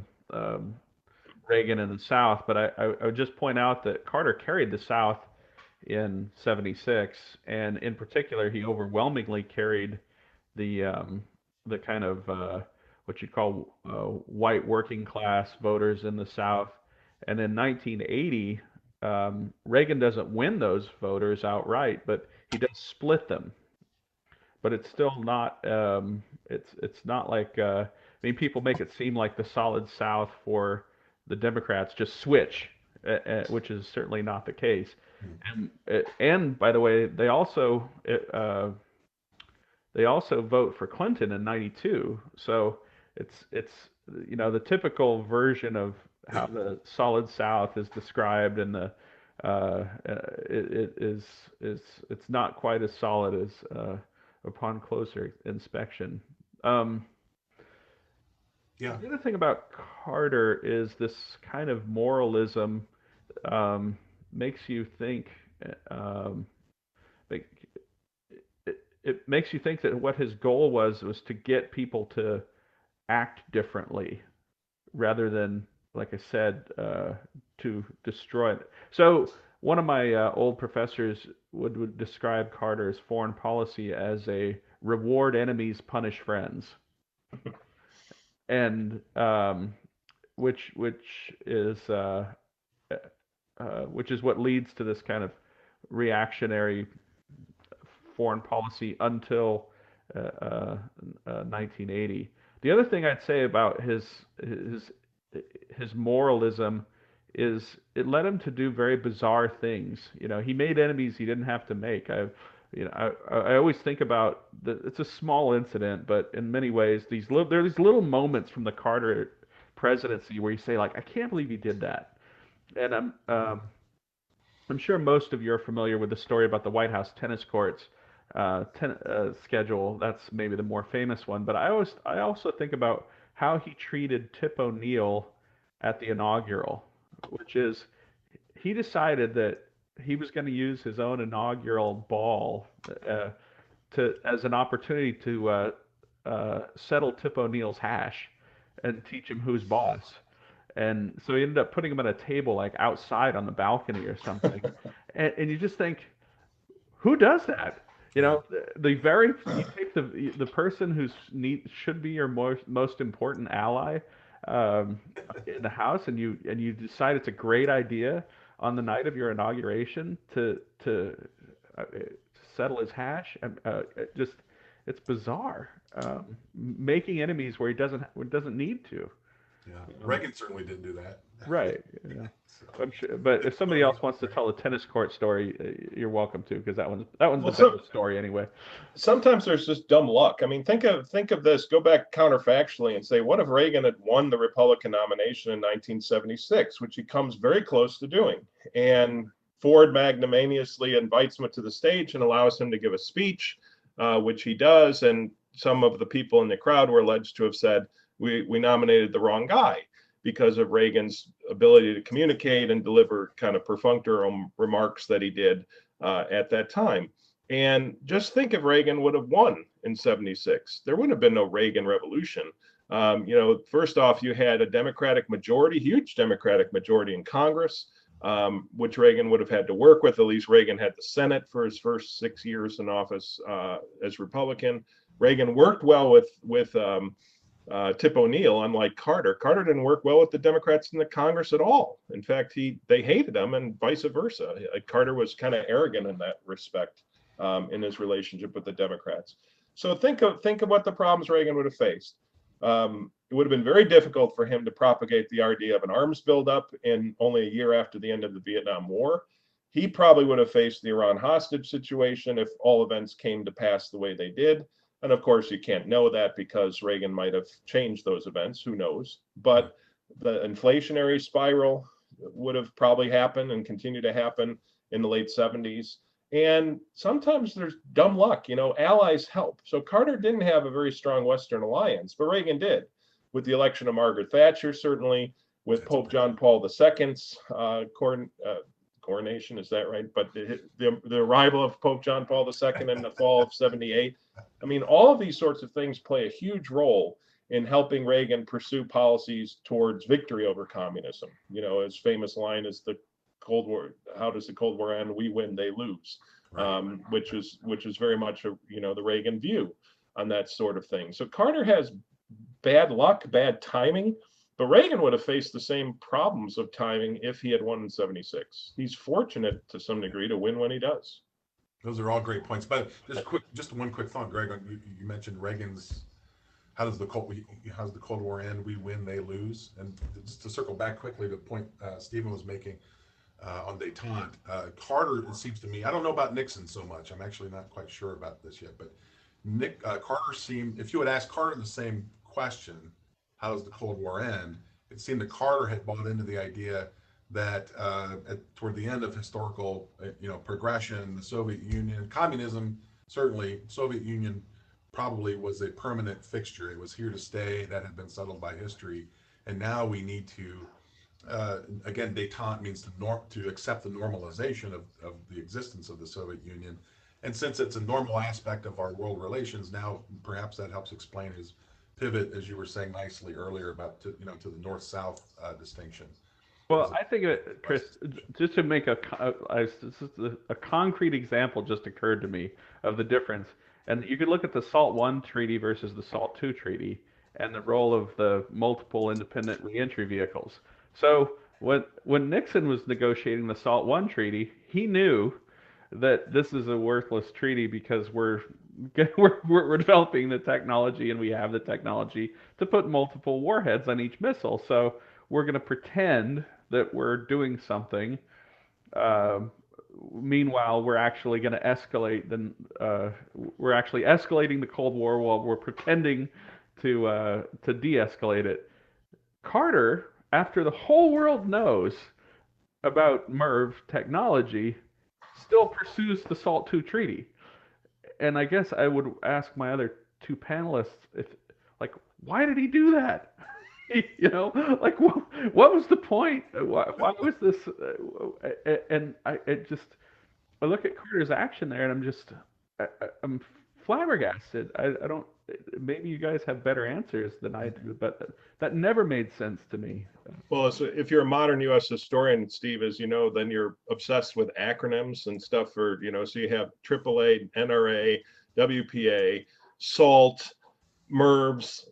Speaker 2: Reagan in the South, but I would just point out that Carter carried the South in '76, and in particular, he overwhelmingly carried the kind of what you'd call white working class voters in the South. And in 1980, Reagan doesn't win those voters outright, but he does split them. But it's still not. It's not like. I mean, people make it seem like the solid South for the Democrats just switch, which is certainly not the case. And by the way, they also vote for Clinton in '92. So it's the typical version of how the solid South is described, and it's not quite as solid as upon closer inspection.
Speaker 1: Yeah.
Speaker 2: The other thing about Carter is this kind of moralism makes you think. It makes you think that what his goal was to get people to act differently, rather than, like I said, to destroy it. So one of my old professors would describe Carter's foreign policy as a reward enemies, punish friends, and which is which is what leads to this kind of reactionary foreign policy until 1980. The other thing I'd say about his moralism is it led him to do very bizarre things. You know, he made enemies he didn't have to make. I always think about it's a small incident, but in many ways there are these little moments from the Carter presidency where you say like, I can't believe he did that. And I'm sure most of you are familiar with the story about the White House tennis courts schedule. That's maybe the more famous one. But I also think about how he treated Tip O'Neill at the inaugural, which is he decided that he was going to use his own inaugural ball as an opportunity to settle Tip O'Neill's hash and teach him who's boss. And so he ended up putting him at a table like outside on the balcony or something. And you just think, who does that? You know, you take the person who's should be your most important ally in the house, and you decide it's a great idea on the night of your inauguration to settle his hash. It's bizarre. Making enemies where he doesn't need to.
Speaker 1: Yeah, Reagan certainly didn't do that.
Speaker 2: Right. Yeah. I'm sure, but if somebody else wants to tell a tennis court story, you're welcome to, because that one's the better story anyway.
Speaker 3: Sometimes there's just dumb luck. I mean, think of this. Go back counterfactually and say, what if Reagan had won the Republican nomination in 1976, which he comes very close to doing, and Ford magnanimously invites him to the stage and allows him to give a speech, which he does, and some of the people in the crowd were alleged to have said, we nominated the wrong guy because of Reagan's ability to communicate and deliver kind of perfunctory remarks that he did at that time. And just think if Reagan would have won in 76, there wouldn't have been no Reagan revolution. First off, you had a Democratic majority, huge Democratic majority in Congress, which Reagan would have had to work with. At least Reagan had the Senate for his first 6 years in office as Republican. Reagan worked well with Tip O'Neill, unlike Carter. Carter didn't work well with the Democrats in the Congress at all. In fact, they hated him, and vice versa. Carter was kind of arrogant in that respect in his relationship with the Democrats. So think of what the problems Reagan would have faced. It would have been very difficult for him to propagate the idea of an arms buildup in only a year after the end of the Vietnam War. He probably would have faced the Iran hostage situation if all events came to pass the way they did. And of course, you can't know that because Reagan might have changed those events. Who knows? But the inflationary spiral would have probably happened and continue to happen in the late 70s. And sometimes there's dumb luck. Allies help. So Carter didn't have a very strong Western alliance, but Reagan did, with the election of Margaret Thatcher, certainly, with Pope John Paul II's coronation, is that right? But the arrival of Pope John Paul II in the fall of 78. I mean, all of these sorts of things play a huge role in helping Reagan pursue policies towards victory over communism. His famous line is the Cold War, how does the Cold War end? We win, they lose, which is very much the Reagan view on that sort of thing. So Carter has bad luck, bad timing, but Reagan would have faced the same problems of timing if he had won in 76. He's fortunate to some degree to win when he does.
Speaker 1: Those are all great points. But just one quick thought, Greg. You mentioned Reagan's how does the Cold War end? We win, they lose. And just to circle back quickly to the point Stephen was making on détente, Carter, it seems to me, I don't know about Nixon so much. I'm actually not quite sure about this yet. But Carter seemed, if you had asked Carter the same question, how does the Cold War end? It seemed that Carter had bought into the idea that toward the end of historical, progression, the Soviet Union, communism, certainly Soviet Union probably was a permanent fixture. It was here to stay. That had been settled by history. And now we need to, again, détente means to accept the normalization of the existence of the Soviet Union. And since it's a normal aspect of our world relations, now perhaps that helps explain his pivot, as you were saying nicely earlier, about to the north-south distinction.
Speaker 2: Well, I think, Chris, just to make a concrete example just occurred to me of the difference. And you could look at the SALT I treaty versus the SALT II treaty and the role of the multiple independent reentry vehicles. So when Nixon was negotiating the SALT I treaty, he knew that this is a worthless treaty because we're developing the technology and we have the technology to put multiple warheads on each missile. So we're going to pretend that we're doing something. Um Meanwhile, we're actually going to escalate. Then we're actually escalating the Cold War while we're pretending to de-escalate it. Carter, after the whole world knows about MERV technology, still pursues the SALT II treaty. And I guess I would ask my other two panelists if, like, why did he do that? Like, what was the point? Why was this? And I look at Carter's action there, and I'm flabbergasted. I don't. Maybe you guys have better answers than I do, but that never made sense to me.
Speaker 3: Well, so if you're a modern U.S. historian, Steve, as you know, then you're obsessed with acronyms and stuff for, so you have AAA, NRA, WPA, SALT, MERVs,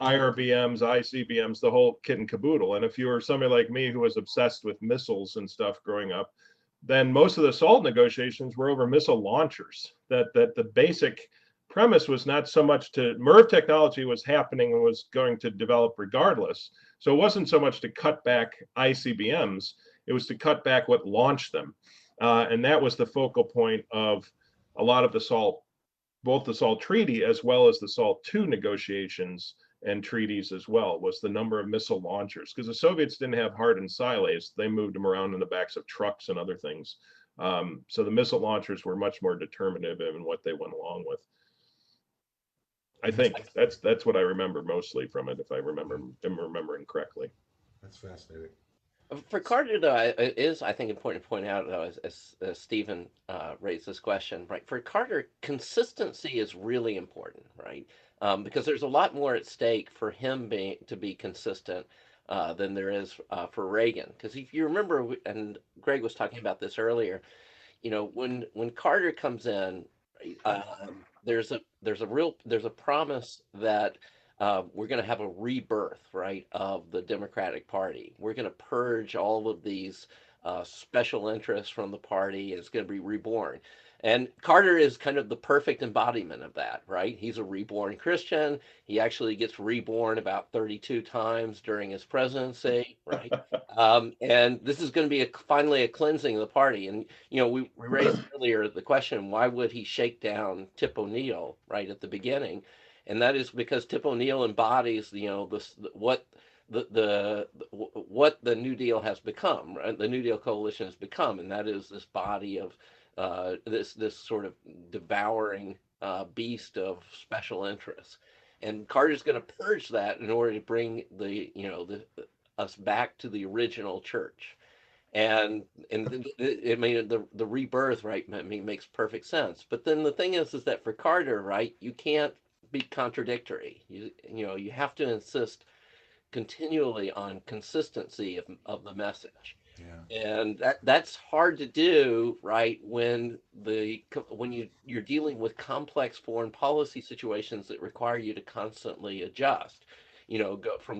Speaker 3: IRBMs, ICBMs, the whole kit and caboodle. And if you were somebody like me who was obsessed with missiles and stuff growing up, then most of the SALT negotiations were over missile launchers. That the basic premise was not so much MERV technology was happening and was going to develop regardless. So it wasn't so much to cut back ICBMs, it was to cut back what launched them. And that was the focal point of a lot of the SALT, both the SALT treaty as well as the SALT II negotiations and treaties as well, was the number of missile launchers. Because the Soviets didn't have hardened silos, they moved them around in the backs of trucks and other things. So the missile launchers were much more determinative in what they went along with. I think that's what I remember mostly from it, if I am remembering correctly.
Speaker 1: That's fascinating.
Speaker 4: For Carter, though, it is, I think, important to point out, though, as Stephen raised this question, right? For Carter, consistency is really important, right? Because there's a lot more at stake for him to be consistent than there is for Reagan. Because if you remember, and Greg was talking about this earlier, when Carter comes in, there's a promise that we're going to have a rebirth, right, of the Democratic Party. We're going to purge all of these special interests from the party, and it's going to be reborn. And Carter is kind of the perfect embodiment of that, right? He's a reborn Christian. He actually gets reborn about 32 times during his presidency, right? And this is going to be finally a cleansing of the party. And, we raised earlier the question, why would he shake down Tip O'Neill right at the beginning? And that is because Tip O'Neill embodies, what the New Deal has become, right? The New Deal coalition has become, and that is this body of this sort of devouring beast of special interests. And Carter's going to purge that in order to bring us back to the original church. And I mean, the rebirth, right, makes perfect sense. But then the thing is that for Carter, right, you can't be contradictory. You have to insist continually on consistency of the message.
Speaker 1: Yeah.
Speaker 4: And that's hard to do, right, when you're dealing with complex foreign policy situations that require you to constantly adjust.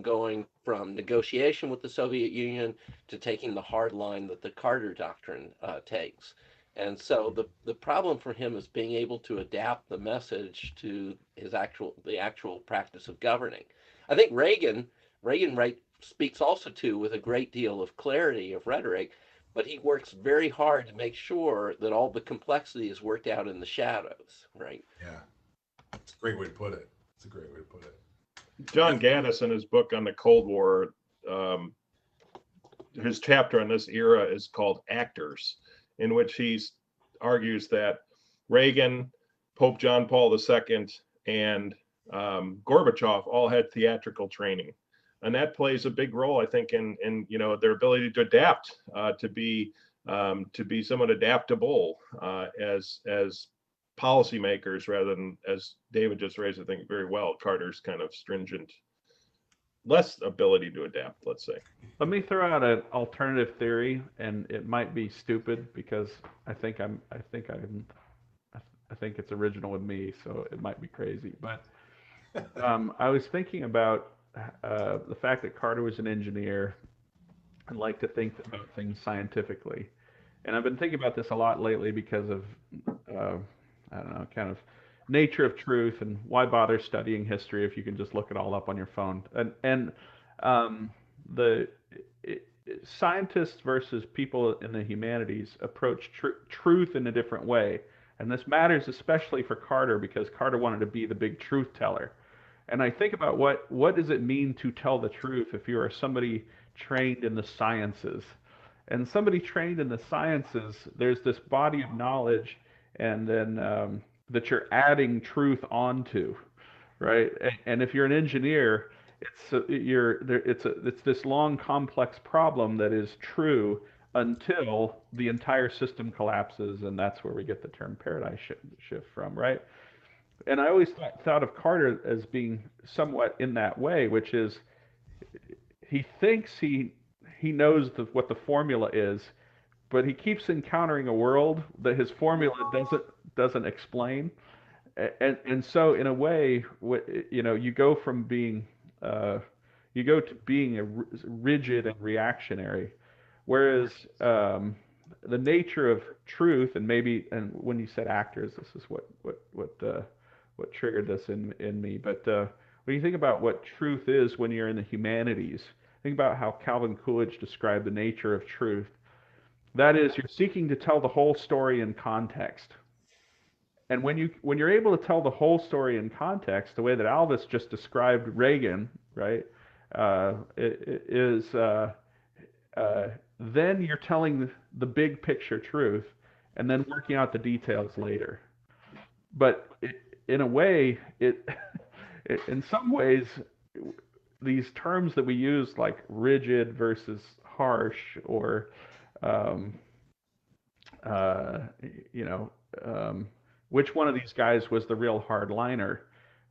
Speaker 4: Going from negotiation with the Soviet Union to taking the hard line that the Carter Doctrine takes. And so the problem for him is being able to adapt the message to the actual practice of governing. I think Reagan right, speaks also to with a great deal of clarity of rhetoric, but he works very hard to make sure that all the complexity is worked out in the shadows, right?
Speaker 1: Yeah, it's a great way to put it.
Speaker 3: John Gaddis, in his book on the Cold War, his chapter on this era is called Actors, in which he argues that Reagan, Pope John Paul II, and Gorbachev all had theatrical training. And that plays a big role, I think, in their ability to adapt, to be somewhat adaptable as policymakers, rather than, as David just raised, I think very well, Carter's kind of stringent less ability to adapt, let's say.
Speaker 2: Let me throw out an alternative theory, and it might be stupid because I think it's original with me, so it might be crazy. But I was thinking about the fact that Carter was an engineer and liked to think about things scientifically. And I've been thinking about this a lot lately because of, I don't know, kind of nature of truth and why bother studying history if you can just look it all up on your phone. And the scientists versus people in the humanities approach truth in a different way. And this matters especially for Carter because Carter wanted to be the big truth teller. And I think about what does it mean to tell the truth if you are somebody trained in the sciences? And somebody trained in the sciences, there's this body of knowledge, and then that you're adding truth onto, right? And if you're an engineer, it's this long complex problem that is true until the entire system collapses, and that's where we get the term paradigm shift from, right? And I always thought of Carter as being somewhat in that way, which is he thinks he knows what the formula is, but he keeps encountering a world that his formula doesn't explain, and so in a way, you go from being to being a rigid and reactionary, whereas the nature of truth, and when you said actors, this is what triggered this in me, but when you think about what truth is when you're in the humanities, think about how Calvin Coolidge described the nature of truth. That is, you're seeking to tell the whole story in context. And when you're able to tell the whole story in context, the way that Alvis just described Reagan, right, then you're telling the big picture truth, and then working out the details later. But in a way, in some ways, these terms that we use, like rigid versus harsh, or which one of these guys was the real hardliner?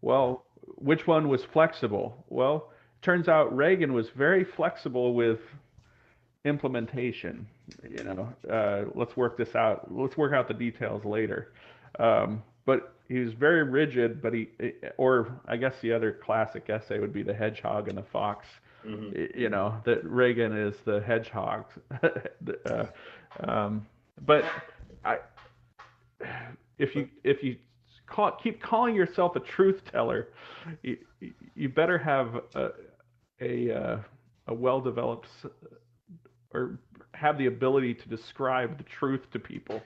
Speaker 2: Well, which one was flexible? Well, it turns out Reagan was very flexible with implementation. Let's work this out. Let's work out the details later. But he was very rigid, or I guess the other classic essay would be The Hedgehog and the Fox. Mm-hmm. That Reagan is the hedgehog. But if you keep calling yourself a truth teller, you better have a well-developed, or have the ability to describe the truth to people.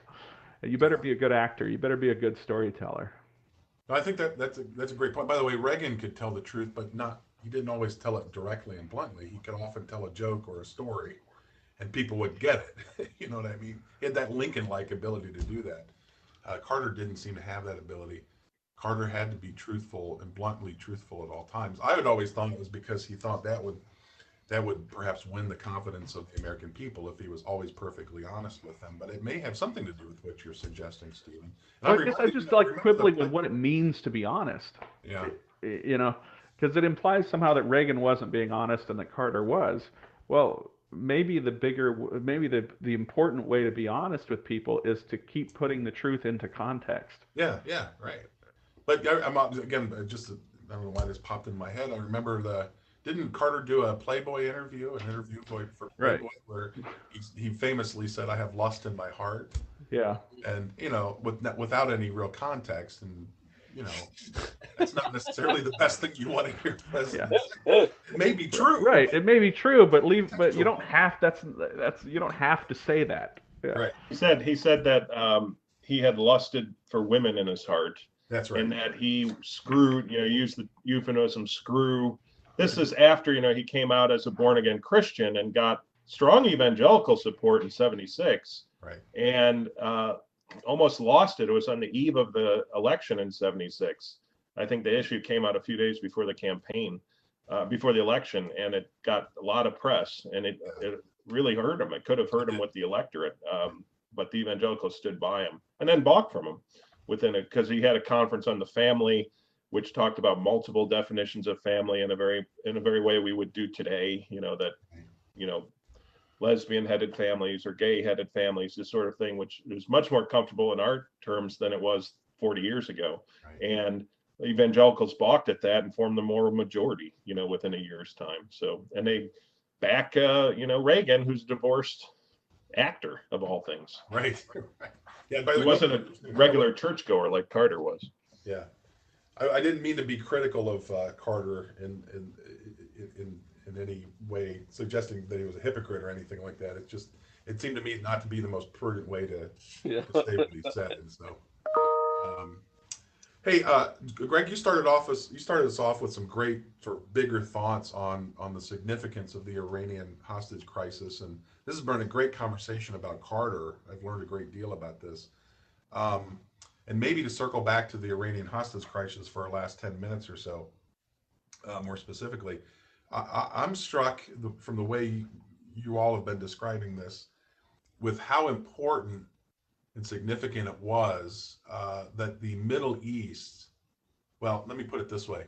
Speaker 2: You better be a good actor. You better be a good storyteller.
Speaker 1: I think that's a great point. By the way, Reagan could tell the truth, but he didn't always tell it directly and bluntly. He could often tell a joke or a story, and people would get it. You know what I mean? He had that Lincoln-like ability to do that. Carter didn't seem to have that ability. Carter had to be truthful and bluntly truthful at all times. I had always thought it was because he thought that would perhaps win the confidence of the American people if he was always perfectly honest with them. But it may have something to do with what you're suggesting, Stephen.
Speaker 2: Well, I guess I just like quibbling with what it means to be honest.
Speaker 1: Yeah.
Speaker 2: Because it implies somehow that Reagan wasn't being honest and that Carter was. Well, maybe the important way to be honest with people is to keep putting the truth into context.
Speaker 1: Yeah, right. But I'm again, I don't know why this popped in my head. I remember didn't Carter do a Playboy interview for Playboy, right, where he famously said, "I have lust in my heart."
Speaker 2: Yeah.
Speaker 1: And without any real context, and that's not necessarily the best thing you want to hear. Yeah. It may be true.
Speaker 2: Right. It may be true, but you don't have. You don't have to say that. Yeah.
Speaker 1: Right.
Speaker 3: He said that he had lusted for women in his heart.
Speaker 1: That's right.
Speaker 3: And that he screwed. Used the euphemism "screw." This is after, he came out as a born-again Christian and got strong evangelical support in 1976.
Speaker 1: Right. And
Speaker 3: almost lost it. It was on the eve of the election in 1976. I think the issue came out a few days before the campaign, before the election, and it got a lot of press, and it really hurt him. It could have hurt him with the electorate, but the evangelicals stood by him and then balked from him because he had a conference on the family which talked about multiple definitions of family in a very way we would do today, that, lesbian headed families or gay headed families, this sort of thing, which is much more comfortable in our terms than it was 40 years ago.
Speaker 1: Right.
Speaker 3: And evangelicals balked at that and formed the moral majority, within a year's time. So, and they back, Reagan, who's a divorced actor of all things.
Speaker 1: Right. Yeah. By the
Speaker 3: He
Speaker 1: way,
Speaker 3: wasn't a regular churchgoer like Carter was.
Speaker 1: Yeah. I didn't mean to be critical of Carter in any way, suggesting that he was a hypocrite or anything like that. It seemed to me not to be the most prudent way to say what he said. And so, hey, Greg, you started us off with some great sort of bigger thoughts on the significance of the Iranian hostage crisis, and this has been a great conversation about Carter. I've learned a great deal about this. And maybe to circle back to the Iranian hostage crisis for our last 10 minutes or so, more specifically, I'm struck from the way you all have been describing this with how important and significant it was that the Middle East, well, let me put it this way.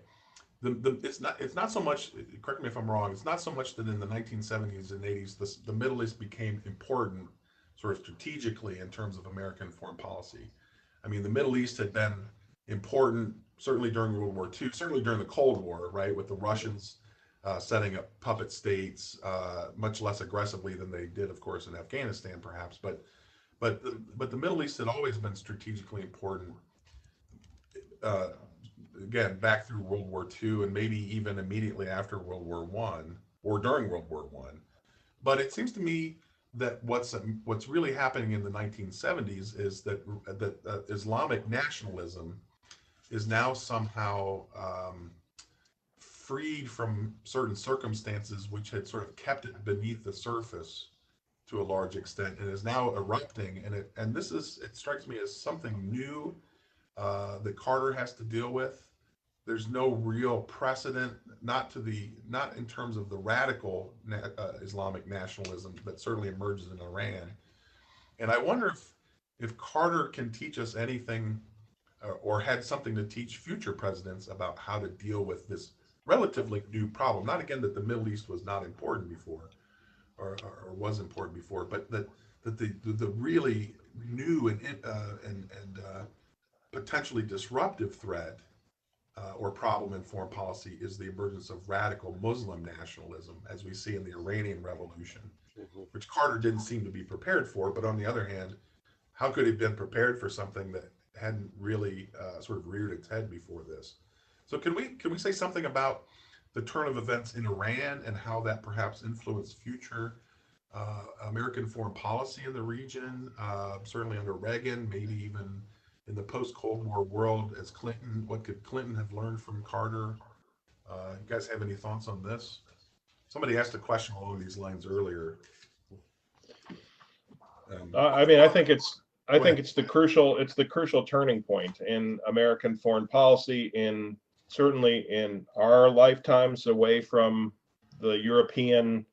Speaker 1: It's not so much, correct me if I'm wrong, it's not so much that in the 1970s and 80s, the Middle East became important sort of strategically in terms of American foreign policy. I mean, the Middle East had been important, certainly during World War II, certainly during the Cold War, right, with the Russians setting up puppet states much less aggressively than they did, of course, in Afghanistan, perhaps. But the Middle East had always been strategically important. Again, back through World War II, and maybe even immediately after World War I or during World War I. But it seems to me that what's really happening in the 1970s is that Islamic nationalism is now somehow freed from certain circumstances which had sort of kept it beneath the surface to a large extent, and is now erupting. And it strikes me as something new that Carter has to deal with. There's no real precedent, not in terms of the radical Islamic nationalism that certainly emerges in Iran. And I wonder if Carter can teach us anything, or had something to teach future presidents about how to deal with this relatively new problem. Not again that the Middle East was not important before, or was important before, but that the really new and potentially disruptive threat or problem in foreign policy is the emergence of radical Muslim nationalism, as we see in the Iranian Revolution, which Carter didn't seem to be prepared for. But on the other hand, how could he have been prepared for something that hadn't really sort of reared its head before this? So can we say something about the turn of events in Iran and how that perhaps influenced future American foreign policy in the region, certainly under Reagan, maybe even in the post-Cold War world as Clinton? What could Clinton have learned from Carter? You guys have any thoughts on this? Somebody asked a question along these lines earlier.
Speaker 3: I think it's the crucial turning point in American foreign policy, certainly in our lifetimes, away from the European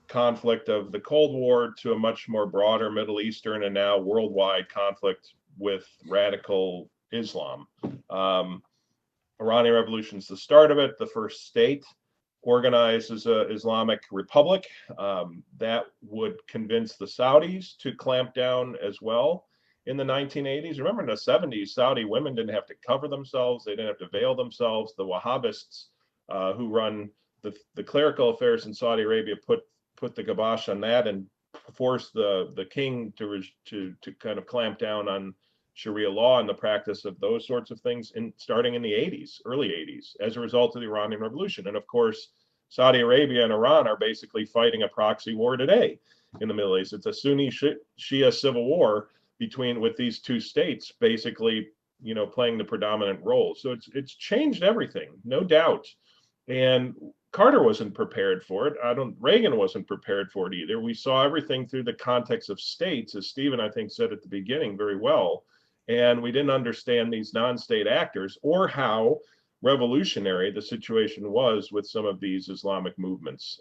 Speaker 3: conflict of the Cold War to a much more broader Middle Eastern and now worldwide conflict with radical Islam. Iranian Revolution is the start of it. The first state organized as an Islamic republic that would convince the Saudis to clamp down as well in the 1980s. Remember, in the 70s, Saudi women didn't have to cover themselves. They didn't have to veil themselves. The Wahhabists who run the clerical affairs in Saudi Arabia put the kibosh on that and forced the king to kind of clamp down on Sharia law and the practice of those sorts of things starting in the 80s, early 80s, as a result of the Iranian Revolution. And of course, Saudi Arabia and Iran are basically fighting a proxy war today in the Middle East. It's a Sunni Shia civil war with these two states basically, playing the predominant role. So it's changed everything, no doubt. And Carter wasn't prepared for it. Reagan wasn't prepared for it either. We saw everything through the context of states, as Stephen, I think, said at the beginning very well. And we didn't understand these non-state actors or how revolutionary the situation was with some of these Islamic movements.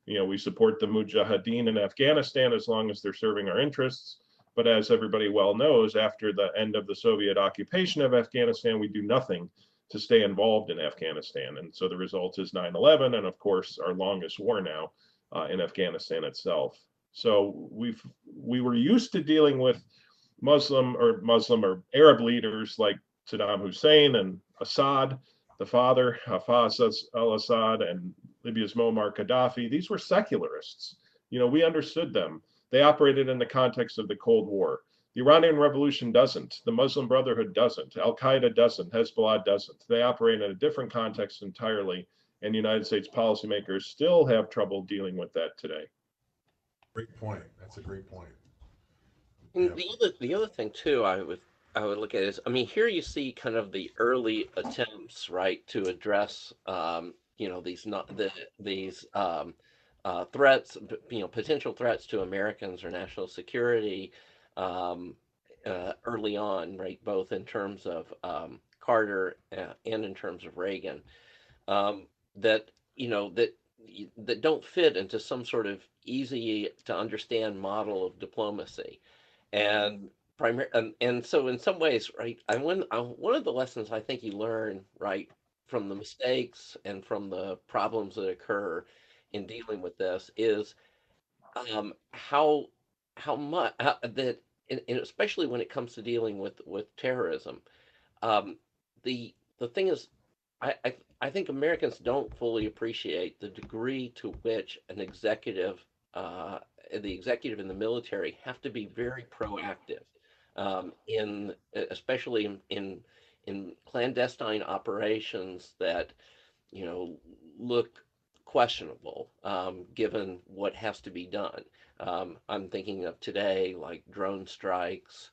Speaker 3: We support the Mujahideen in Afghanistan as long as they're serving our interests. But as everybody well knows, after the end of the Soviet occupation of Afghanistan, we do nothing to stay involved in Afghanistan. And so the result is 9/11, and of course, our longest war now in Afghanistan itself. So we were used to dealing with Muslim or Arab leaders like Saddam Hussein and Assad, the father, Hafez al-Assad, and Libya's Muammar Gaddafi. These were secularists. We understood them. They operated in the context of the Cold War. The Iranian Revolution doesn't. The Muslim Brotherhood doesn't. Al-Qaeda doesn't. Hezbollah doesn't. They operate in a different context entirely, and United States policymakers still have trouble dealing with that today.
Speaker 1: Great point. That's a great point.
Speaker 4: And the other thing too, I would look at is, I mean, here you see kind of the early attempts, right, to address, these threats, potential threats to Americans or national security, early on, right, both in terms of Carter and in terms of Reagan, that that don't fit into some sort of easy to understand model of diplomacy. And and so in some ways, right, one of the lessons I think you learn, right, from the mistakes and from the problems that occur in dealing with this is how much that and especially when it comes to dealing with terrorism, the thing is, I think Americans don't fully appreciate the degree to which an executive, the executive and the military have to be very proactive, in especially in clandestine operations that look questionable, given what has to be done. I'm thinking of today, like drone strikes,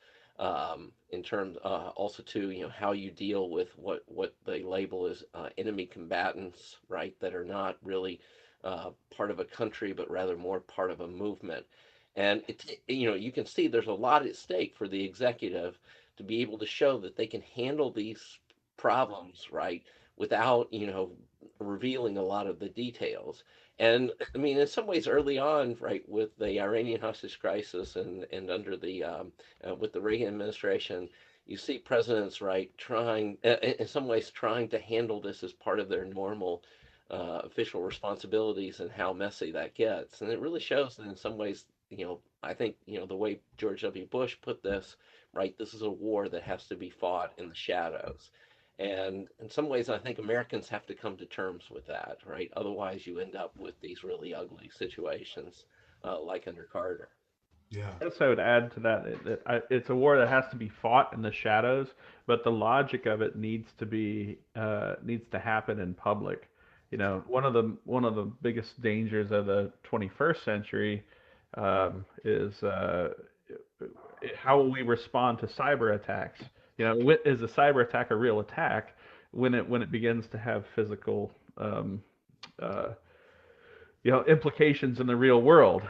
Speaker 4: in terms also too, how you deal with what they label as enemy combatants, right, that are not really part of a country, but rather more part of a movement. And you can see there's a lot at stake for the executive to be able to show that they can handle these problems, right, without revealing a lot of the details. And I mean, in some ways, early on, right, with the Iranian hostage crisis and under the with the Reagan administration, you see presidents, right, trying, in some ways, trying to handle this as part of their normal official responsibilities, and how messy that gets. And it really shows that in some ways, I think, the way George W. Bush put this, right, this is a war that has to be fought in the shadows. And in some ways, I think Americans have to come to terms with that, right? Otherwise, you end up with these really ugly situations, like under Carter.
Speaker 1: Yeah.
Speaker 2: I guess I would add to that it's a war that has to be fought in the shadows, but the logic of it needs to happen in public. One of the biggest dangers of the 21st century is how we respond to cyber attacks. Is a cyber attack a real attack when it begins to have physical uh, implications in the real world?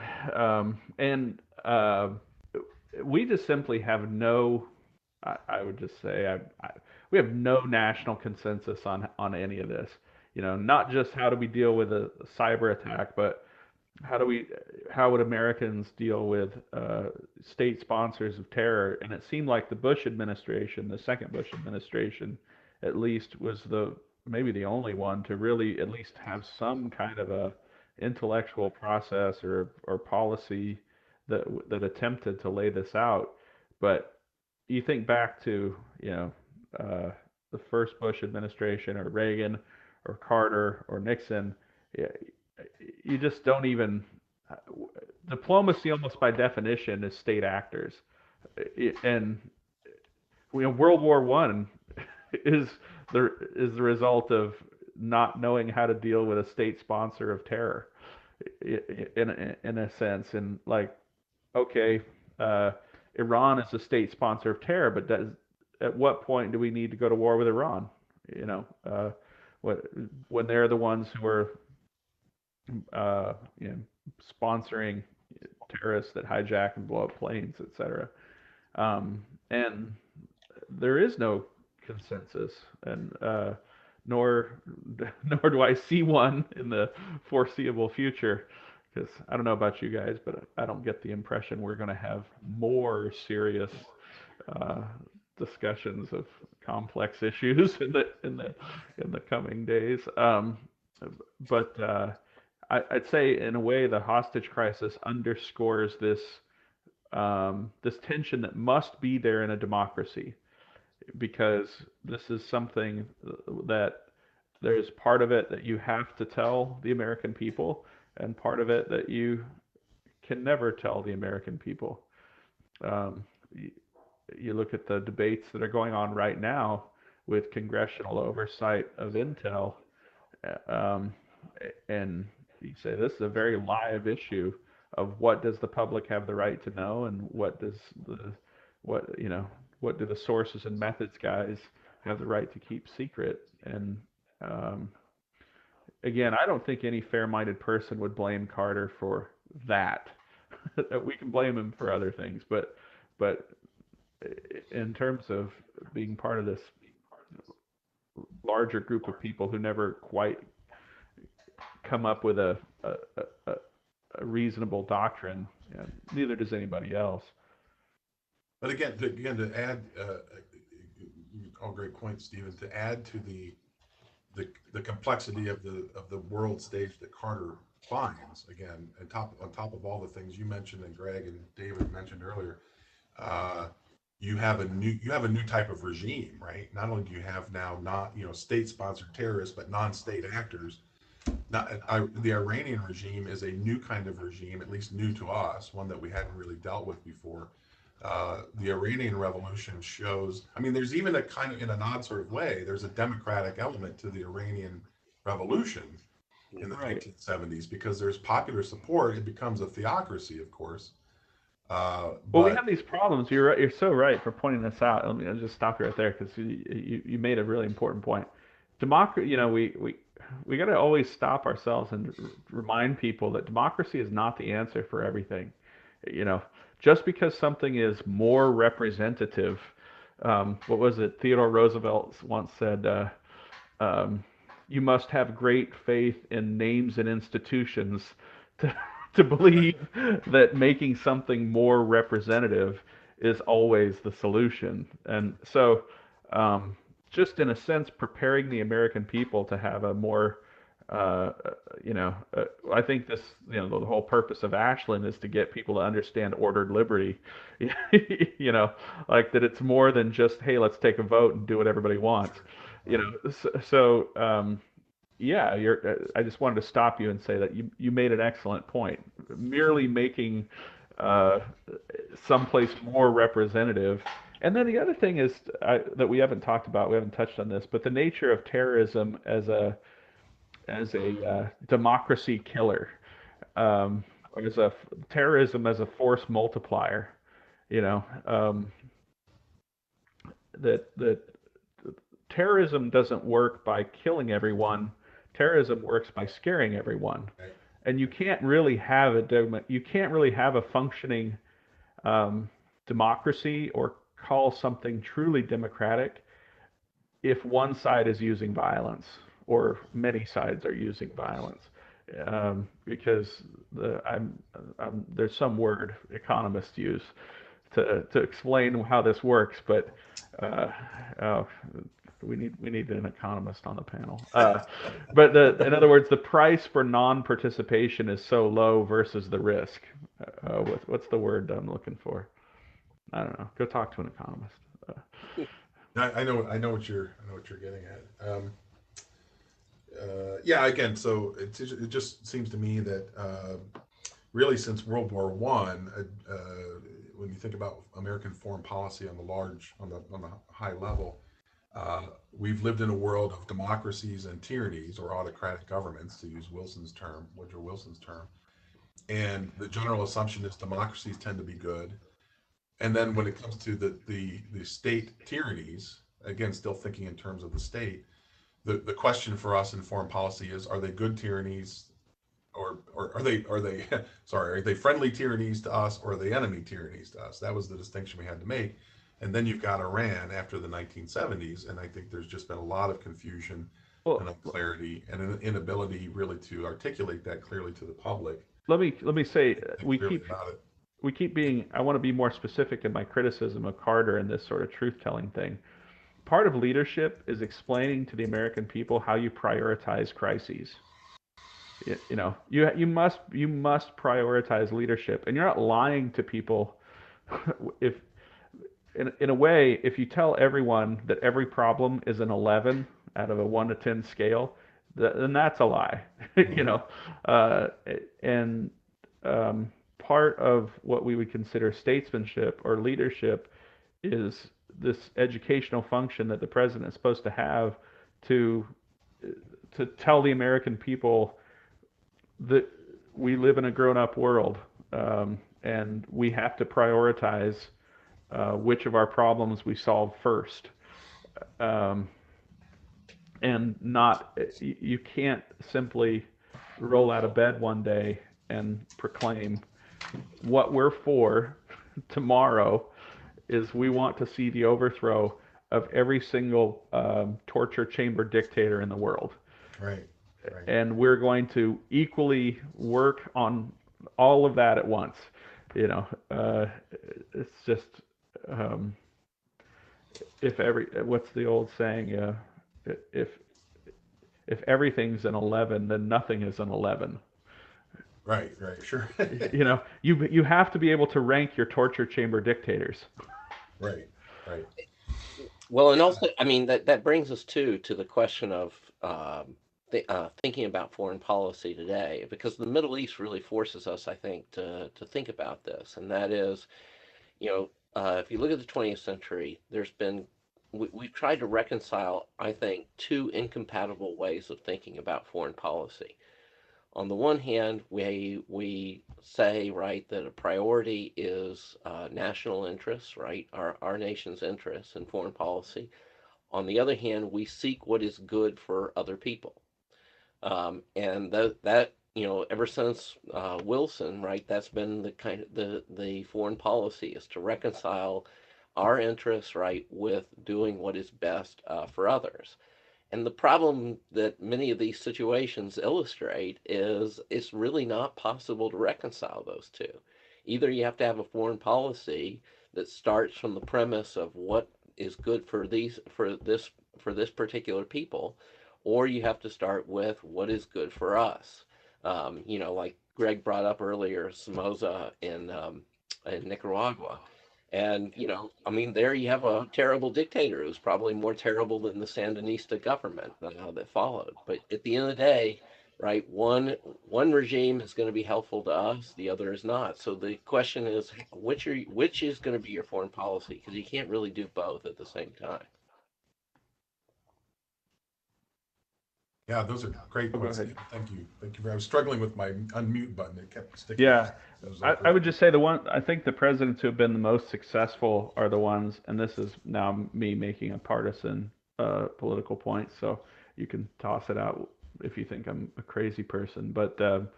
Speaker 2: And we just simply have no. I would just say we have no national consensus on any of this. Not just how do we deal with a cyber attack, but how would Americans deal with state sponsors of terror? And it seemed like the Bush administration, the second Bush administration, at least, was maybe the only one to really at least have some kind of a intellectual process or policy that attempted to lay this out. But you think back to the first Bush administration, or Reagan, or Carter, or Nixon. You just don't even. Diplomacy, almost by definition, is state actors, and World War One is the result of not knowing how to deal with a state sponsor of terror, in a sense. And like, okay, Iran is a state sponsor of terror, but at what point do we need to go to war with Iran? When they're the ones who are sponsoring terrorists that hijack and blow up planes, etc. And there is no consensus, and nor do I see one in the foreseeable future. Because I don't know about you guys, but I don't get the impression we're going to have more serious discussions of complex issues in the coming days. But I'd say, in a way, the hostage crisis underscores this tension that must be there in a democracy, because this is something that there's part of it that you have to tell the American people, and part of it that you can never tell the American people. Um, you, you look at the debates that are going on right now with congressional oversight of Intel, um, and you say this is a very live issue of what does the public have the right to know, and what do the sources and methods guys have the right to keep secret. And um, again, I don't think any fair-minded person would blame Carter for that. We can blame him for other things, but in terms of being part of this larger group of people who never quite come up with a reasonable doctrine, neither does anybody else.
Speaker 1: But again, to add, all great points, Stephen. To add to the complexity of the world stage that Carter finds, again, on top of all the things you mentioned and Greg and David mentioned earlier, you have a new type of regime, right? Not only do you have now not state-sponsored terrorists, but non-state actors. The Iranian regime is a new kind of regime, at least new to us, one that we hadn't really dealt with before. The Iranian revolution shows, I mean, there's even a kind of, in an odd sort of way, there's a democratic element to the Iranian revolution in the 1970s, because there's popular support. It becomes a theocracy, of course.
Speaker 2: Well, we have these problems. You're right, you're so right for pointing this out. I'll just stop you right there, because you made a really important point. Democracy, we got to always stop ourselves and remind people that democracy is not the answer for everything. Just because something is more representative, what was it? Theodore Roosevelt once said, you must have great faith in names and institutions to believe that making something more representative is always the solution. And so, just in a sense, preparing the American people to have a more, I think the whole purpose of Ashland is to get people to understand ordered liberty, like that it's more than just, hey, let's take a vote and do what everybody wants, yeah, I just wanted to stop you and say that you made an excellent point. Merely making someplace more representative. And then the other thing is that we haven't talked about, we haven't touched on this, but the nature of terrorism as a democracy killer, or as a terrorism as a force multiplier. That terrorism doesn't work by killing everyone. Terrorism works by scaring everyone, and you can't really have a functioning democracy or call something truly democratic if one side is using violence or many sides are using violence, because there's some word economists use to explain how this works, but we need an economist on the panel. But in other words, the price for non-participation is so low versus the risk. What's the word I'm looking for? I don't know. Go talk to an economist.
Speaker 1: I know what you're getting at. Yeah, again, so it just seems to me that really since World War One, when you think about American foreign policy on the high level, we've lived in a world of democracies and tyrannies, or autocratic governments, to use Woodrow Wilson's term. And the general assumption is democracies tend to be good. And then when it comes to the state tyrannies, again, still thinking in terms of the state, the question for us in foreign policy is: are they good tyrannies, or are they friendly tyrannies to us, or are they enemy tyrannies to us? That was the distinction we had to make. And then you've got Iran after the 1970s, and I think there's just been a lot of confusion and unclarity and an inability really to articulate that clearly to the public.
Speaker 2: Let me say we keep we keep being, I want to be more specific in my criticism of Carter and this sort of truth-telling thing. Part of leadership is explaining to the American people how you prioritize crises. You must prioritize leadership, and you're not lying to people. If in a way, if you tell everyone that every problem is an 11 out of a 1 to 10 scale, then that's a lie. you know, uh, and part of what we would consider statesmanship or leadership is this educational function that the president is supposed to have to to tell the American people that we live in a grown-up world, and we have to prioritize which of our problems we solve first. Um, and not, you can't simply roll out of bed one day and proclaim what we're for tomorrow is we want to see the overthrow of every single torture chamber dictator in the world.
Speaker 1: Right. Right.
Speaker 2: And we're going to equally work on all of that at once. It's just um, what's the old saying? If if everything's an 11, then nothing is an 11.
Speaker 1: Right. Right. Sure.
Speaker 2: You have to be able to rank your torture chamber dictators.
Speaker 1: Right. Right.
Speaker 4: Well, and also, I mean, that brings us to the question of thinking about foreign policy today, because the Middle East really forces us, I think, to think about this, and that is, if you look at the 20th century, we've tried to reconcile, I think, two incompatible ways of thinking about foreign policy. On the one hand, we say, right, that a priority is national interests, right, our nation's interests in foreign policy. On the other hand, we seek what is good for other people. And that ever since Wilson, right, that's been the kind of the foreign policy, is to reconcile our interests, right, with doing what is best for others. And the problem that many of these situations illustrate is it's really not possible to reconcile those two. Either you have to have a foreign policy that starts from the premise of what is good for this particular people, or you have to start with what is good for us. Like Greg brought up earlier, Somoza in Nicaragua. And, I mean, there you have a terrible dictator who's probably more terrible than the Sandinista government that followed. But at the end of the day, right, one regime is going to be helpful to us, the other is not. So the question is, which is going to be your foreign policy? Because you can't really do both at the same time.
Speaker 1: Yeah, those are great
Speaker 2: Go
Speaker 1: points.
Speaker 2: ahead.
Speaker 1: Thank you. Thank you. I was struggling with my unmute button. It kept sticking.
Speaker 2: Yeah,
Speaker 1: Like,
Speaker 2: I would just say I think the presidents who have been the most successful are the ones, and this is now me making a partisan political point, so you can toss it out if you think I'm a crazy person. But to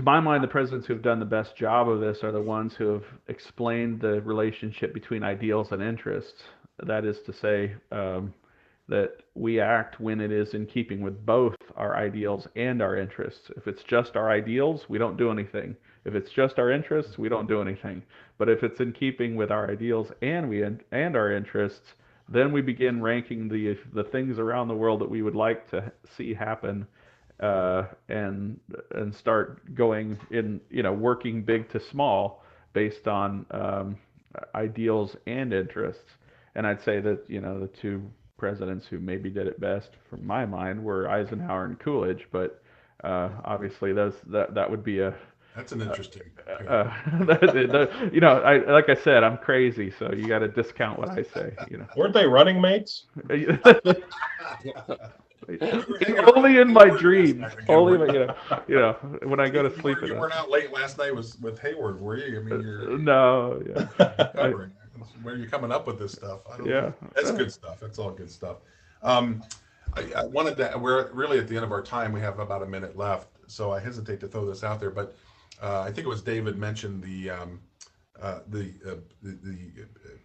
Speaker 2: my mind, the presidents who have done the best job of this are the ones who have explained the relationship between ideals and interests. That is to say, that we act when it is in keeping with both our ideals and our interests. If it's just our ideals, we don't do anything. If it's just our interests, we don't do anything. But if it's in keeping with our ideals and our interests, then we begin ranking the things around the world that we would like to see happen, and start going in, working big to small based on ideals and interests. And I'd say that the two presidents who maybe did it best, from my mind, were Eisenhower and Coolidge. But obviously, that would be a
Speaker 1: that's an interesting.
Speaker 2: like I said, I'm crazy, so you got to discount what I say.
Speaker 3: Weren't they running mates?
Speaker 2: Only in my dreams. Only, when I go to sleep.
Speaker 1: You weren't out late last night with Hayward, were you? I mean, you're
Speaker 2: no, yeah.
Speaker 1: Where are you coming up with this stuff? I don't
Speaker 2: Yeah.
Speaker 1: know. That's good stuff. That's all good stuff. I wanted to. We're really at the end of our time. We have about a minute left, so I hesitate to throw this out there, but I think it was David mentioned the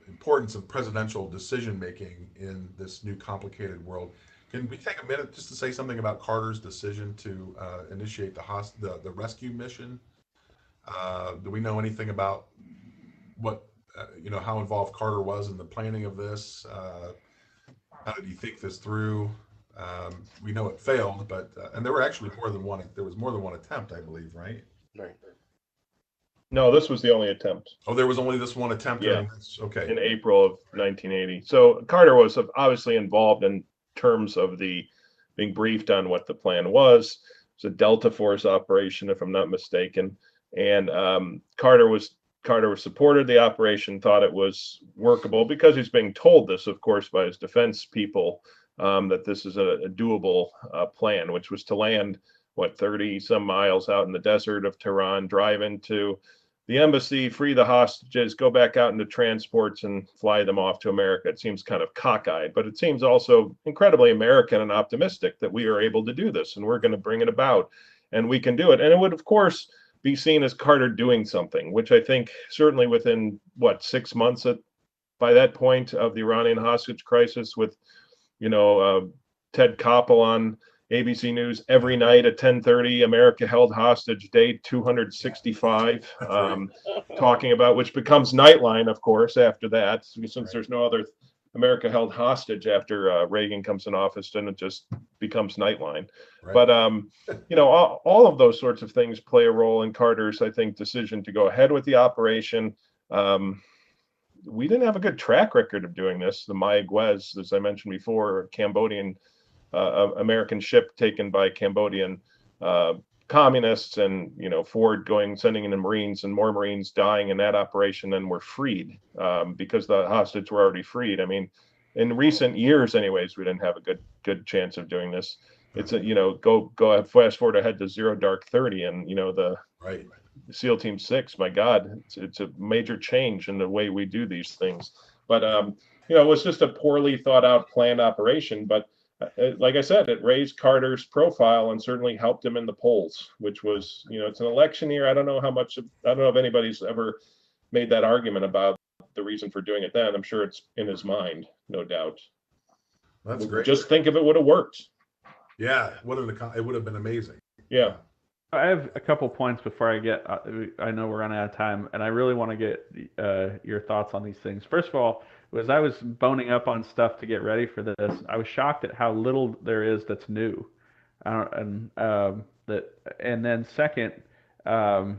Speaker 1: importance of presidential decision making in this new complicated world. Can we take a minute just to say something about Carter's decision to initiate the rescue mission Do we know anything about what, how involved Carter was in the planning of this? How did he think this through? We know it failed, but and there were actually more than one. There was more than one attempt, I believe, right?
Speaker 4: Right.
Speaker 3: No, this was the only attempt.
Speaker 1: Oh, there was only this one attempt
Speaker 3: Yeah.
Speaker 1: during this. Okay.
Speaker 3: In April of 1980. So Carter was obviously involved in terms of the being briefed on what the plan was. It was a Delta Force operation, if I'm not mistaken. And Carter supported the operation, thought it was workable because he's being told this, of course, by his defense people, that this is a doable plan, which was to land, 30 some miles out in the desert of Tehran, drive into the embassy, free the hostages, go back out into transports and fly them off to America. It seems kind of cockeyed, but it seems also incredibly American and optimistic that we are able to do this and we're going to bring it about and we can do it. And it would, of course, be seen as Carter doing something, which I think certainly within 6 months by that point of the Iranian hostage crisis with, Ted Koppel on ABC News every night at 10:30, America held hostage day 265, talking about, which becomes Nightline, of course, after that, since there's no other America held hostage after Reagan comes in office, then it just becomes Nightline.
Speaker 1: Right.
Speaker 3: But, all of those sorts of things play a role in Carter's, I think, decision to go ahead with the operation. We didn't have a good track record of doing this. The Mayaguez, as I mentioned before, Cambodian American ship taken by Cambodian communists, and Ford sending in the Marines, and more Marines dying in that operation than were freed because the hostages were already freed. I mean, in recent years, anyways, we didn't have a good chance of doing this. It's go ahead, fast forward ahead to Zero Dark 30, and the
Speaker 1: Right.
Speaker 3: SEAL Team 6. My God, it's a major change in the way we do these things. But it was just a poorly thought out, planned operation. But like I said, it raised Carter's profile and certainly helped him in the polls, which was, it's an election year. I don't know if anybody's ever made that argument about the reason for doing it then. I'm sure it's in his mind, no doubt.
Speaker 1: That's great.
Speaker 3: Just think if it would have worked.
Speaker 1: Yeah, it would have been amazing.
Speaker 3: Yeah.
Speaker 2: I have a couple points before I know we're running out of time, and I really want to get your thoughts on these things. First of all, as I was boning up on stuff to get ready for this, I was shocked at how little there is that's new. And then second, I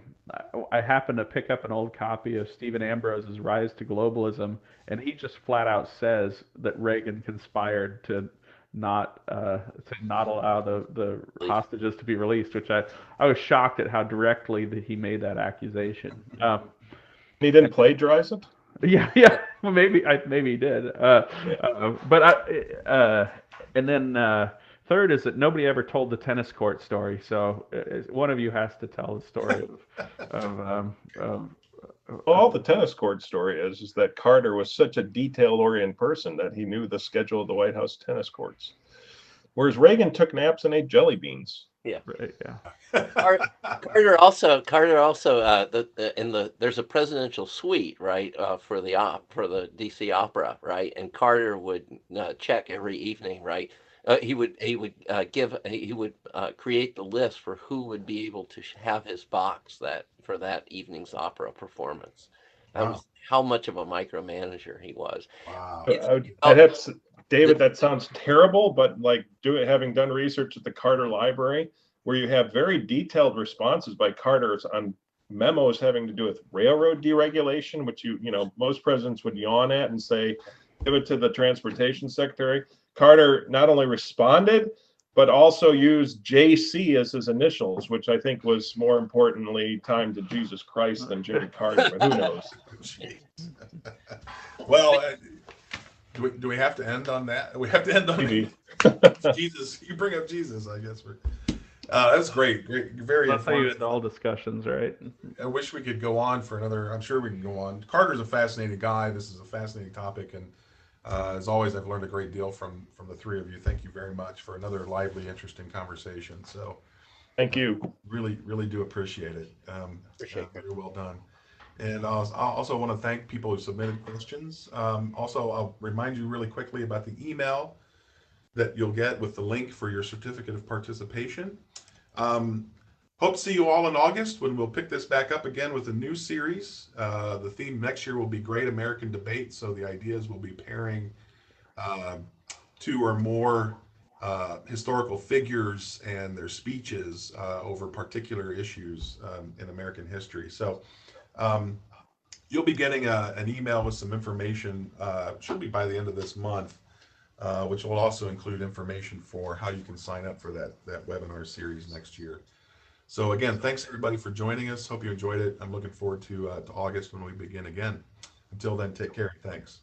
Speaker 2: happened to pick up an old copy of Stephen Ambrose's Rise to Globalism, and he just flat out says that Reagan conspired to not allow the hostages to be released, which I was shocked at how directly that he made that accusation.
Speaker 3: He didn't plagiarize it?
Speaker 2: Yeah. Well, maybe he did. And then third is that nobody ever told the tennis court story. So one of you has to tell the story of
Speaker 3: all the tennis court story is that Carter was such a detail-oriented person that he knew the schedule of the White House tennis courts, whereas Reagan took naps and ate jelly beans.
Speaker 4: Yeah.
Speaker 2: Right, yeah.
Speaker 4: Carter also there's a presidential suite, right, for the DC Opera, right, and Carter would check every evening, right. He would create the list for who would be able to have his box for that evening's opera performance. That was how much of a micromanager he was.
Speaker 1: Wow.
Speaker 3: David, that sounds terrible, but having done research at the Carter Library, where you have very detailed responses by Carter on memos having to do with railroad deregulation, which most presidents would yawn at and say, give it to the transportation secretary. Carter not only responded, but also used JC as his initials, which I think was more importantly timed to Jesus Christ than Jimmy Carter, but who knows?
Speaker 1: Well, do we have to end on that? We have to end on Jesus. You bring up Jesus, I guess. That's great. Very
Speaker 2: That's how you
Speaker 1: informative.
Speaker 2: end all discussions, right?
Speaker 1: I wish we could go on for another. I'm sure we can go on. Carter's a fascinating guy. This is a fascinating topic, and as always, I've learned a great deal from the three of you. Thank you very much for another lively, interesting conversation. So,
Speaker 3: thank you.
Speaker 1: Really, really do appreciate it. Very well done. And I also want to thank people who submitted questions. Also, I'll remind you really quickly about the email that you'll get with the link for your certificate of participation. Hope to see you all in August when we'll pick this back up again with a new series. The theme next year will be Great American Debate. So the ideas will be pairing two or more historical figures and their speeches over particular issues in American history. So you'll be getting an email with some information, should be by the end of this month, which will also include information for how you can sign up for that webinar series next year. So again, thanks everybody for joining us. Hope you enjoyed it. I'm looking forward to August when we begin again. Until then, take care. Thanks.